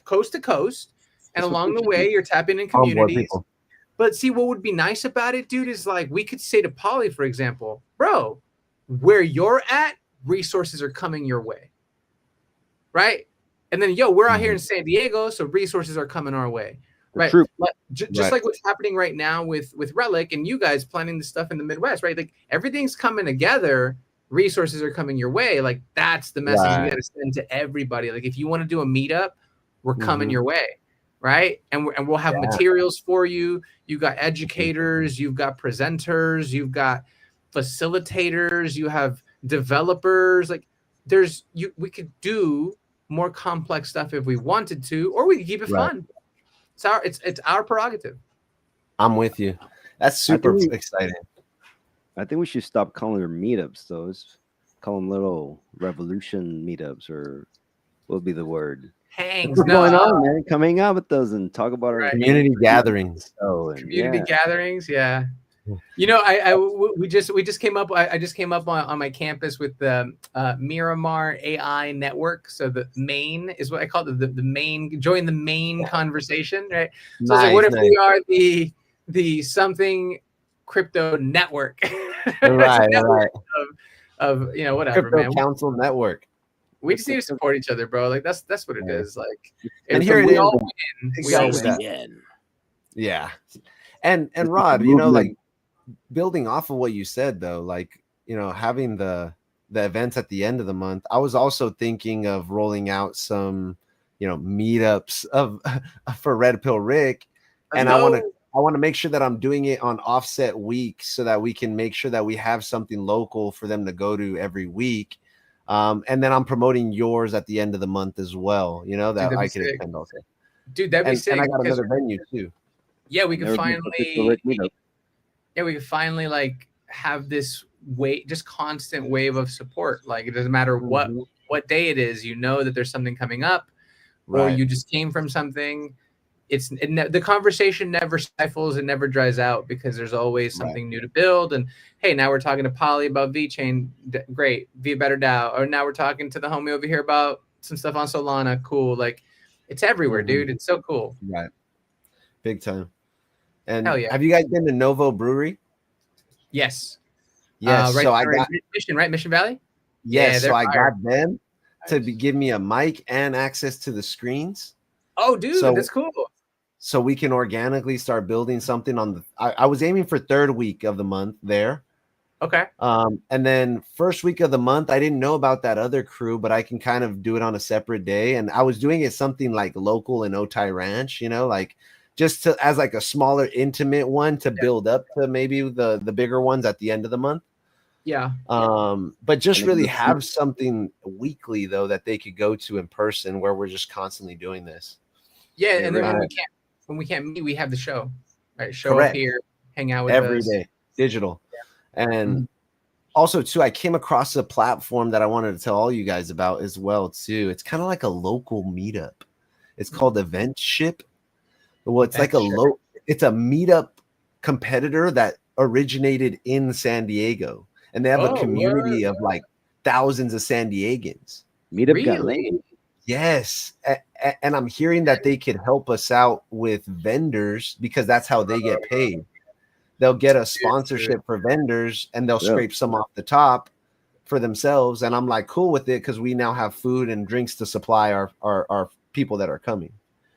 coast to coast. And along the way, you're tapping in communities. But see, what would be nice about it, dude, is like we could say to Polly, for example, bro, where you're at, resources are coming your way. Right? And then, we're out here in San Diego, so resources are coming our way. Right. True. Just like what's happening right now with Relic and you guys planning the stuff in the Midwest, right? Like everything's coming together. Resources are coming your way. Like that's the message you got to send to everybody. Like if you want to do a meetup, we're coming your way. Right. And we'll have materials for you. You've got educators, you've got presenters, you've got facilitators, you have developers. Like we could do more complex stuff if we wanted to, or we could keep it fun. It's our prerogative. I'm with you. That's super exciting. I think we should stop calling them meetups, though. Let's call them little revolution meetups, or what would be the word? Hangs. What's going on, man? Coming out with those and talk about our community gatherings. Community gatherings, yeah. We just came up. I just came up on my campus with the Miramar AI network. So the main is what I call it, the main. Join the main conversation, right? So I was like, what if we are the something crypto network? Right. Of whatever, Crypto man. Council network. We just need to support each other, bro. Like that's what it is. Like, and here we all win. We all win. Yeah. And Rod, like building off of what you said though, like having the the events at the end of the month, I was also thinking of rolling out some, meetups for Red Pill Rick, and I want to make sure that I'm doing it on offset weeks so that we can make sure that we have something local for them to go to every week. And then I'm promoting yours at the end of the month as well, that I can attend also. Dude, that'd be sick. And I got another venue too. Yeah, we could finally like have this just constant wave of support. Like it doesn't matter what day it is, that there's something coming up, or you just came from something. The conversation never stifles and never dries out because there's always something new to build. And hey, now we're talking to Polly about VeChain. Great. Be a better DAO. Or now we're talking to the homie over here about some stuff on Solana. Cool. Like it's everywhere, dude. It's so cool. Right. Big time. And hell yeah. Have you guys been to Novo Brewery? Yes. Yes. Right, so I got Mission Valley. Yes. So I got them to give me a mic and access to the screens. Oh, dude, that's cool. So we can organically start building something on I was aiming for third week of the month there. Okay. And then first week of the month, I didn't know about that other crew, but I can kind of do it on a separate day. And I was doing it something like local in Otay Ranch, like just as like a smaller, intimate one to build up to maybe the bigger ones at the end of the month. Yeah. But just really have something weekly though that they could go to in person where we're just constantly doing this. Yeah, and then when we can't meet, we have the show. Right, show up here, hang out with every us. day, digital. Yeah. And also too, I came across a platform that I wanted to tell all you guys about as well too. It's kind of like a local meetup. It's called Eventship. Well, it's like it's a meetup competitor that originated in San Diego, and they have a community of like thousands of San Diegans. Meetup got late. Yes. And I'm hearing that they could help us out with vendors because that's how they get paid. They'll get a sponsorship for vendors and they'll scrape some off the top for themselves. And I'm like, cool with it because we now have food and drinks to supply our people that are coming.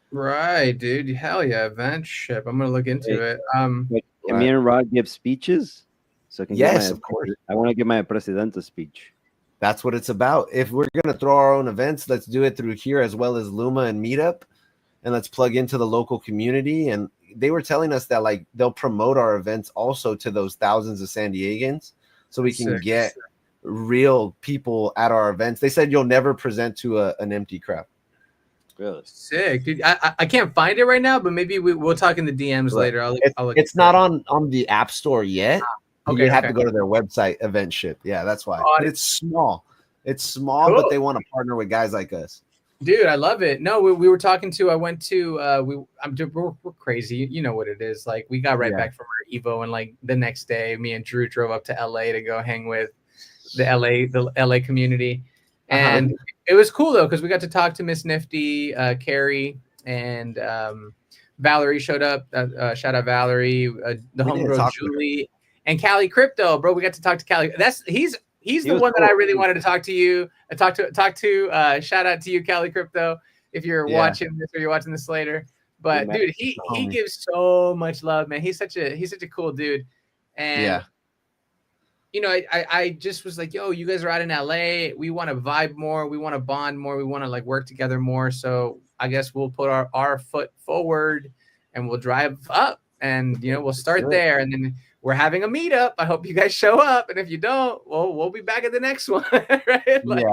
Right, dude. Hell yeah, Eventship. I'm gonna look into it. Can me and Rod give speeches? So I can of course. I want to give my Presidente speech. That's what it's about. If we're going to throw our own events, let's do it through here as well as Luma and Meetup, and let's plug into the local community. And they were telling us that like they'll promote our events also to those thousands of San Diegans so we can get real people at our events. They said you'll never present to an empty crowd. Really sick, dude. I can't find it right now, but maybe we'll talk in the DMs later. I'll look. It's not on the App Store yet. Okay, you have to go to their website, Eventship. Yeah, that's why. But it's small. It's small, but they want to partner with guys like us. Dude, I love it. No, we were talking to. I went to. We're crazy. You know what it is. Like we got back from our Evo, and like the next day, me and Drew drove up to LA to go hang with the LA community, and it was cool though because we got to talk to Miss Nifty, Carrie, and Valerie showed up. Shout out Valerie, the homegirl Julie. And Cali Crypto, bro, we got to talk to Cali. He's the one that I really wanted to talk to you. Talk to. Shout out to you, Cali Crypto, if you're watching this or you're watching this later. But dude, he gives so much love, man. He's such a cool dude. And I just was like, yo, you guys are out in LA. We want to vibe more. We want to bond more. We want to like work together more. So I guess we'll put our foot forward and we'll drive up, and we'll start there, and then. We're having a meetup. I hope you guys show up. And if you don't, well, we'll be back at the next one. Right? Like,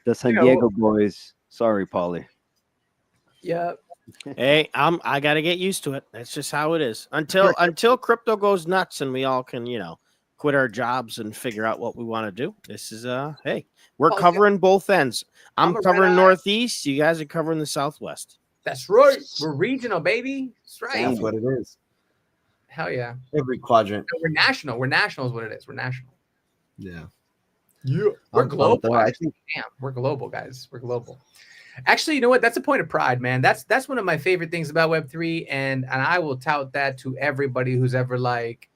the San Diego boys. Sorry, Paulie. Yeah. Hey, I gotta get used to it. That's just how it is. Until crypto goes nuts and we all can, quit our jobs and figure out what we want to do. This is hey, we're covering both ends. I'm covering Northeast. You guys are covering the Southwest. That's right. We're regional, baby. That's right. That's what it is. Hell yeah. Every quadrant. No, we're national. We're national is what it is. We're national. Yeah. Yeah. We're global. I think we're global, guys. We're global. Actually, you know what? That's a point of pride, man. That's one of my favorite things about Web3. And I will tout that to everybody who's ever like,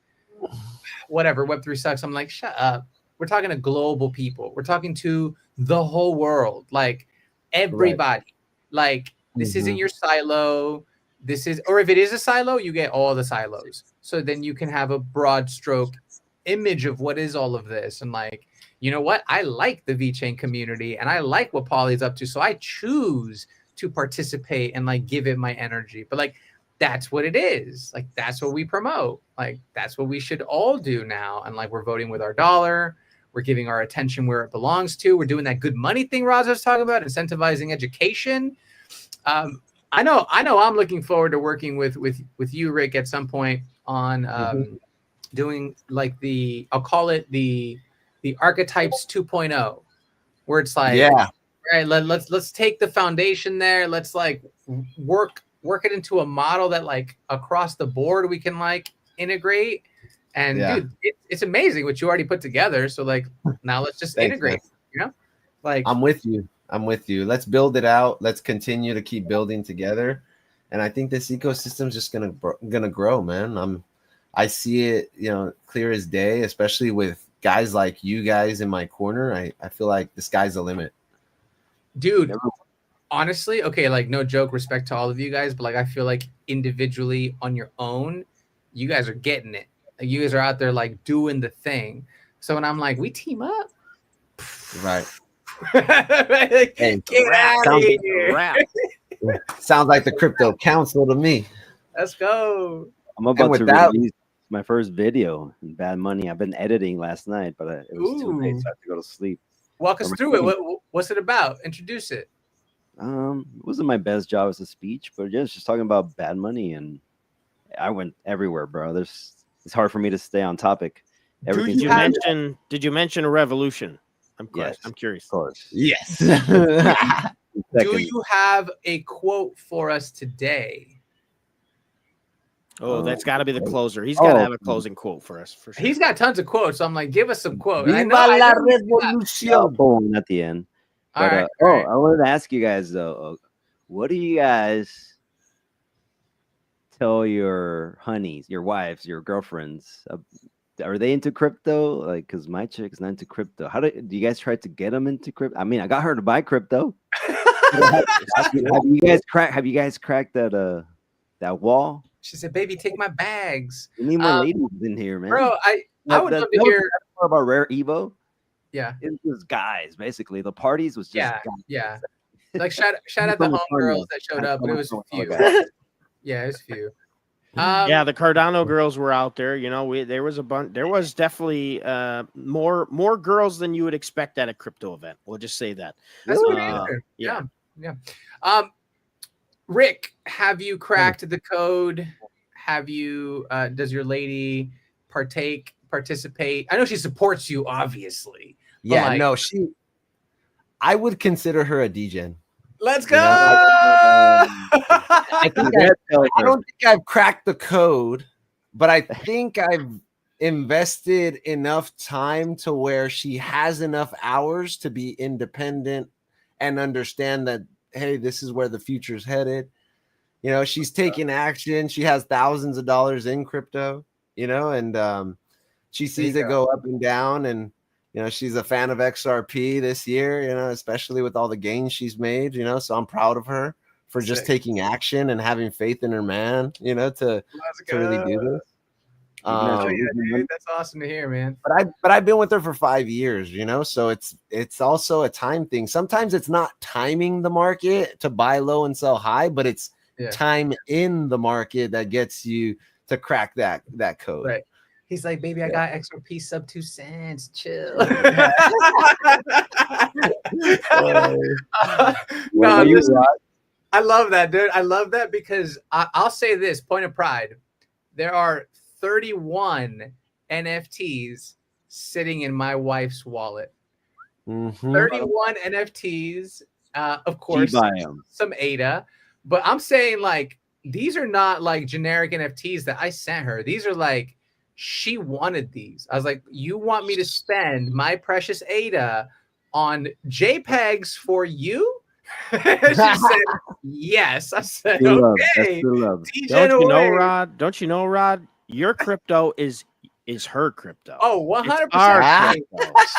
whatever, Web3 sucks. I'm like, shut up. We're talking to global people. We're talking to the whole world. Like everybody. Right. Like this isn't your silo. This is, or if it is a silo, you get all the silos. So then you can have a broad stroke image of what is all of this, and like, you know what, I like the VeChain community and I like what Polly's up to, so I choose to participate and like give it my energy. But like, that's what it is. Like, that's what we promote. Like, that's what we should all do now. And like, we're voting with our dollar. We're giving our attention where it belongs to. We're doing that good money thing Roz was talking about, incentivizing education. I know I'm looking forward to working with you, Rick, at some point on doing like I'll call it the archetypes 2.0, where it's like, yeah, right, let's take the foundation there. Let's like work it into a model that like across the board we can like integrate. And dude, it's amazing what you already put together. So like, now let's just integrate, man. You know, like, I'm with you. Let's build it out. Let's continue to keep building together. And I think this ecosystem is just gonna grow, man. I see it, you know, clear as day, especially with guys like you guys in my corner. I feel like the sky's the limit. Dude, honestly, okay, like no joke, respect to all of you guys, but like I feel like individually on your own, you guys are getting it. You guys are out there like doing the thing. So when I'm like, we team up, right? Like, hey, get out of here. Sounds like the crypto council to me. Let's go. I'm about to release my first video in Bad Money. I've been editing last night, but it was too late, so I have to go to sleep. Walk us through it. What's it about? Introduce it. It wasn't my best job as a speech, but yeah, it's just talking about bad money, and I went everywhere, bro. It's hard for me to stay on topic. Did you mention a revolution? I'm curious. Of course. Yes. Do you have a quote for us today? Oh, that's got to be the closer. He's got to have a closing quote for us, for sure. He's got tons of quotes, so I'm like, give us some quotes. Viva la revolución at the end. But, I wanted to ask you guys though, what do you guys tell your honeys, your wives, your girlfriends? Are they into crypto? Like, because my chick's not into crypto. How do you guys try to get them into crypto? I mean, I got her to buy crypto. Have you guys cracked that wall? She said, "Baby, take my bags." We need more ladies in here, man. Bro, I would love to hear more about Rare Evo. Yeah, it was guys basically. The parties was just guys. Like shout out the homegirls that showed up, but it was few. Yeah, it was few. Yeah, the Cardano girls were out there. You know, there was a bunch. There was definitely more girls than you would expect at a crypto event. We'll just say that. That's what it is. Yeah. Rick, have you cracked the code? Have you? Does your lady participate? I know she supports you, obviously. Yeah, like, no, I would consider her a degen. Let's go. I don't think I've cracked the code, but I think I've invested enough time to where she has enough hours to be independent and understand that, hey, this is where the future's headed. You know, she's taking action. She has thousands of dollars in crypto, you know, and she sees it go up and down. And, you know, she's a fan of XRP this year, you know, especially with all the gains she's made, you know, so I'm proud of her for just taking action and having faith in her man, you know, to really do this. Dude, that's awesome to hear, man. But I've been with her for 5 years, you know, so it's also a time thing. Sometimes it's not timing the market to buy low and sell high, but it's time in the market that gets you to crack that code. Right. He's like, baby, I got XRP sub 2 cents. Chill. I love that, dude. I love that because I'll say this, point of pride. There are 31 NFTs sitting in my wife's wallet. 31 NFTs, of course, some ADA. But I'm saying, like, these are not like generic NFTs that I sent her. These are like, she wanted these. I was like, you want me to spend my precious ADA on JPEGs for you? She said, yes. I said, okay. Don't you know, Rod? Your crypto is her crypto. Oh, 100%.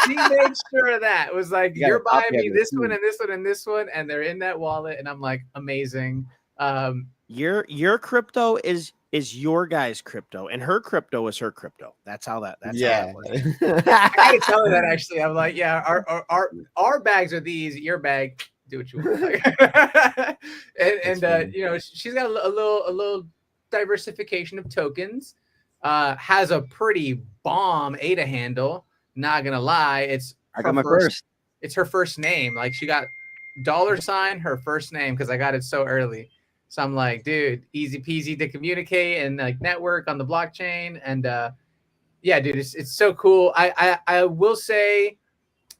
She made sure of that. It was like, you're buying me this one and this one and this one, and they're in that wallet. And I'm like, amazing. Your crypto is your guy's crypto, and her crypto is her crypto. That's how that works. I gotta tell her that actually. I'm like, yeah, our bags are these. Your bag, do what you want. Like, and you know, she's got a little diversification of tokens. Has a pretty bomb ADA handle. Not gonna lie, I got my first. It's her first name. Like she got $, her first name, because I got it so early. So I'm like, dude, easy peasy to communicate and like network on the blockchain. And yeah, dude, it's so cool. I will say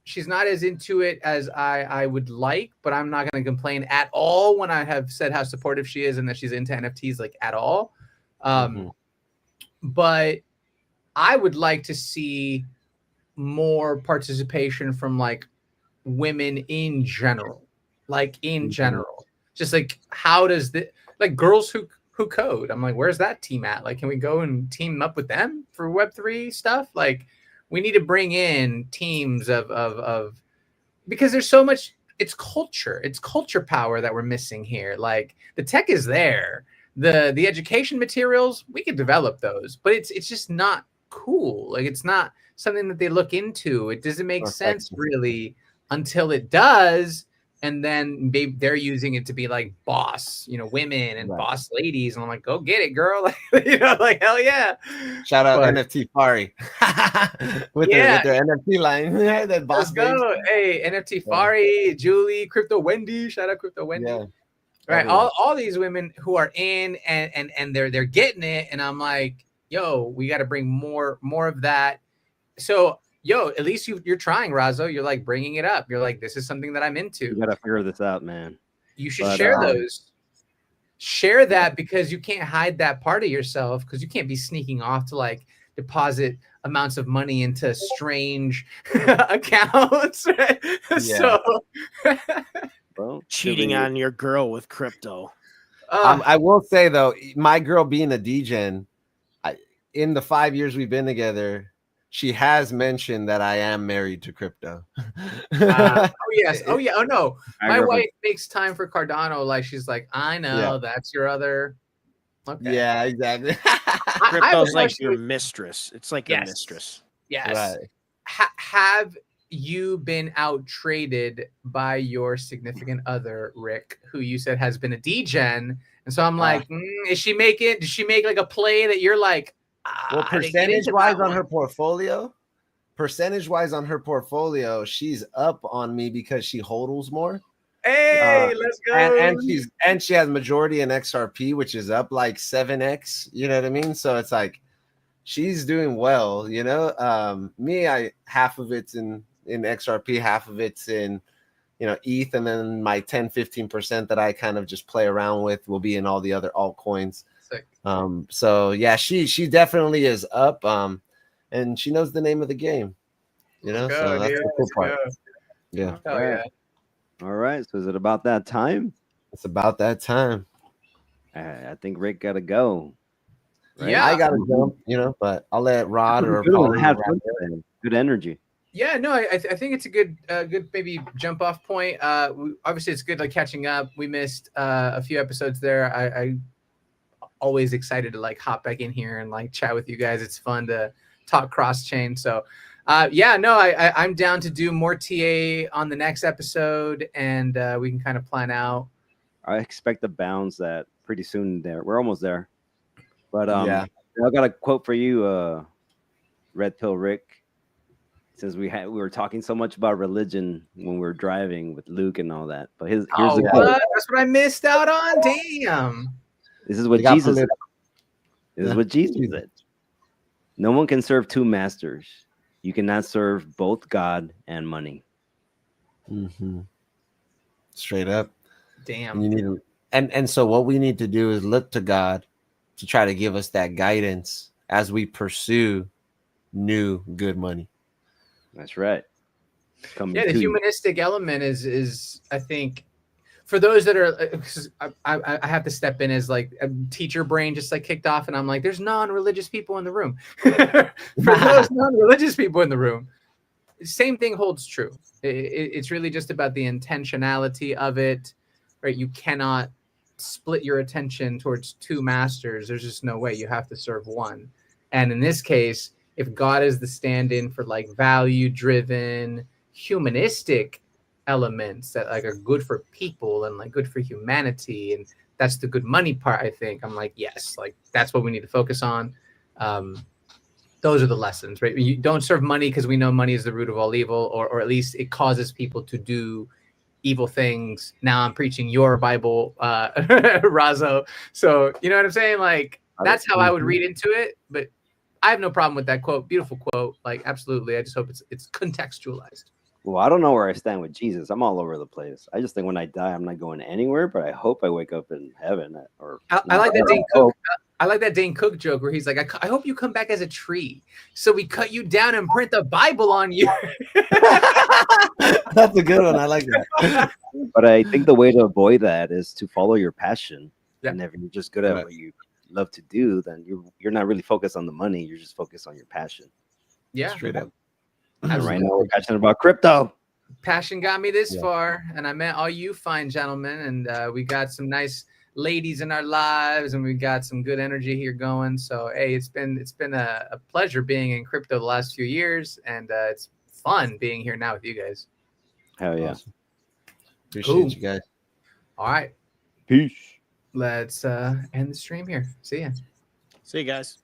she's not as into it as I would like, but I'm not going to complain at all when I have said how supportive she is and that she's into NFTs like at all. But I would like to see more participation from like women in general, just like how does the like girls who code, I'm like, where's that team at? Like, can we go and team up with them for Web3 stuff? Like, we need to bring in teams of because there's so much, it's culture power that we're missing here. Like the tech is there, the education materials, we could develop those, but it's just not cool. Like it's not something that they look into. It doesn't make sense really until it does. And then they're using it to be like boss, you know, women and boss ladies. And I'm like, go get it, girl. Like, you know, like, hell yeah. Shout out NFT.4 with their NFT line. That boss. Let's go. Hey, NFT.4, Julie, Crypto Wendy. Shout out Crypto Wendy. Yeah. Right. All these women who are in and they're getting it. And I'm like, yo, we got to bring more of that. So, yo, at least you're trying, Razo. You're like bringing it up. You're like, this is something that I'm into. You gotta figure this out, man. You should share those. Share that, because you can't hide that part of yourself, because you can't be sneaking off to like deposit amounts of money into strange accounts. Right? Yeah. So cheating on your girl with crypto. I will say though, my girl being a DGen, in the 5 years we've been together, she has mentioned that I am married to crypto. Oh yes. Oh yeah. Oh no. My wife makes time for Cardano. Like she's like, I know that's your other. Okay. Yeah, exactly. Crypto's like your mistress. It's like your mistress. Yes. Right. Have you been out traded by your significant other, Rick, who you said has been a DGen? And so I'm like, did she make like a play that you're like, well, percentage-wise on her portfolio, she's up on me because she hodls more. Hey, let's go. And she has majority in XRP, which is up like 7x. You know what I mean? So it's like she's doing well. You know, me, half of it's in XRP, half of it's in, you know, ETH, and then my 10-15% that I kind of just play around with will be in all the other altcoins. So yeah, she definitely is up, and she knows the name of the game, you know. So that's the cool part. Yeah. Oh, yeah. All right. So is it about that time? It's about that time. I think Rick gotta go. Right? Yeah, I gotta jump, you know, but I'll let Rod or Paul have good energy. Yeah, no, I think it's a good maybe jump off point. Obviously it's good like catching up. We missed a few episodes there. I always excited to like hop back in here and like chat with you guys. It's fun to talk CrossChain. So yeah, no, I'm down to do more TA on the next episode, and we can kind of plan out. I expect to bounce that pretty soon there. We're almost there. But I got a quote for you, Red Pill Rick. Since we were talking so much about religion when we were driving with Luke and all that. But here's the quote. That's what I missed out on. Damn. This is what Jesus said. This is what Jesus said. No one can serve two masters. You cannot serve both God and money. Mm-hmm. Straight up. Damn. You need and so what we need to do is look to God to try to give us that guidance as we pursue new good money. That's right. The humanistic element is I think, for those that are, I have to step in as like a teacher brain just like kicked off, and I'm like, there's non-religious people in the room. For those non-religious people in the room, same thing holds true. It's really just about the intentionality of it, right? You cannot split your attention towards two masters. There's just no way. You have to serve one. And in this case, if God is the stand-in for like value-driven, humanistic elements that like are good for people and like good for humanity, and that's the good money part, I think. I'm like, yes, like that's what we need to focus on. Those are the lessons, right? You don't serve money because we know money is the root of all evil, or at least it causes people to do evil things. Now I'm preaching your Bible, Razo. So you know what I'm saying? Like that's how I would read into it. But I have no problem with that quote. Beautiful quote. Like absolutely. I just hope it's contextualized. Well, I don't know where I stand with Jesus. I'm all over the place. I just think when I die, I'm not going anywhere. But I hope I wake up in heaven. Or I like that Dane Cook. I like that Dane Cook joke where he's like, I hope you come back as a tree, so we cut you down and print the Bible on you. That's a good one. I like that. But I think the way to avoid that is to follow your passion. Yeah. And if you're just good at what you love to do, then you're not really focused on the money. You're just focused on your passion. Yeah, straight up. And right now we're passionate about crypto. Passion got me this far, and I met all you fine gentlemen, and we got some nice ladies in our lives, and we got some good energy here going. So hey, it's been a pleasure being in crypto the last few years, and it's fun being here now with you guys. Hell yeah. Awesome. Appreciate you guys. All right, Peace. let's end the stream here. See ya. See you guys.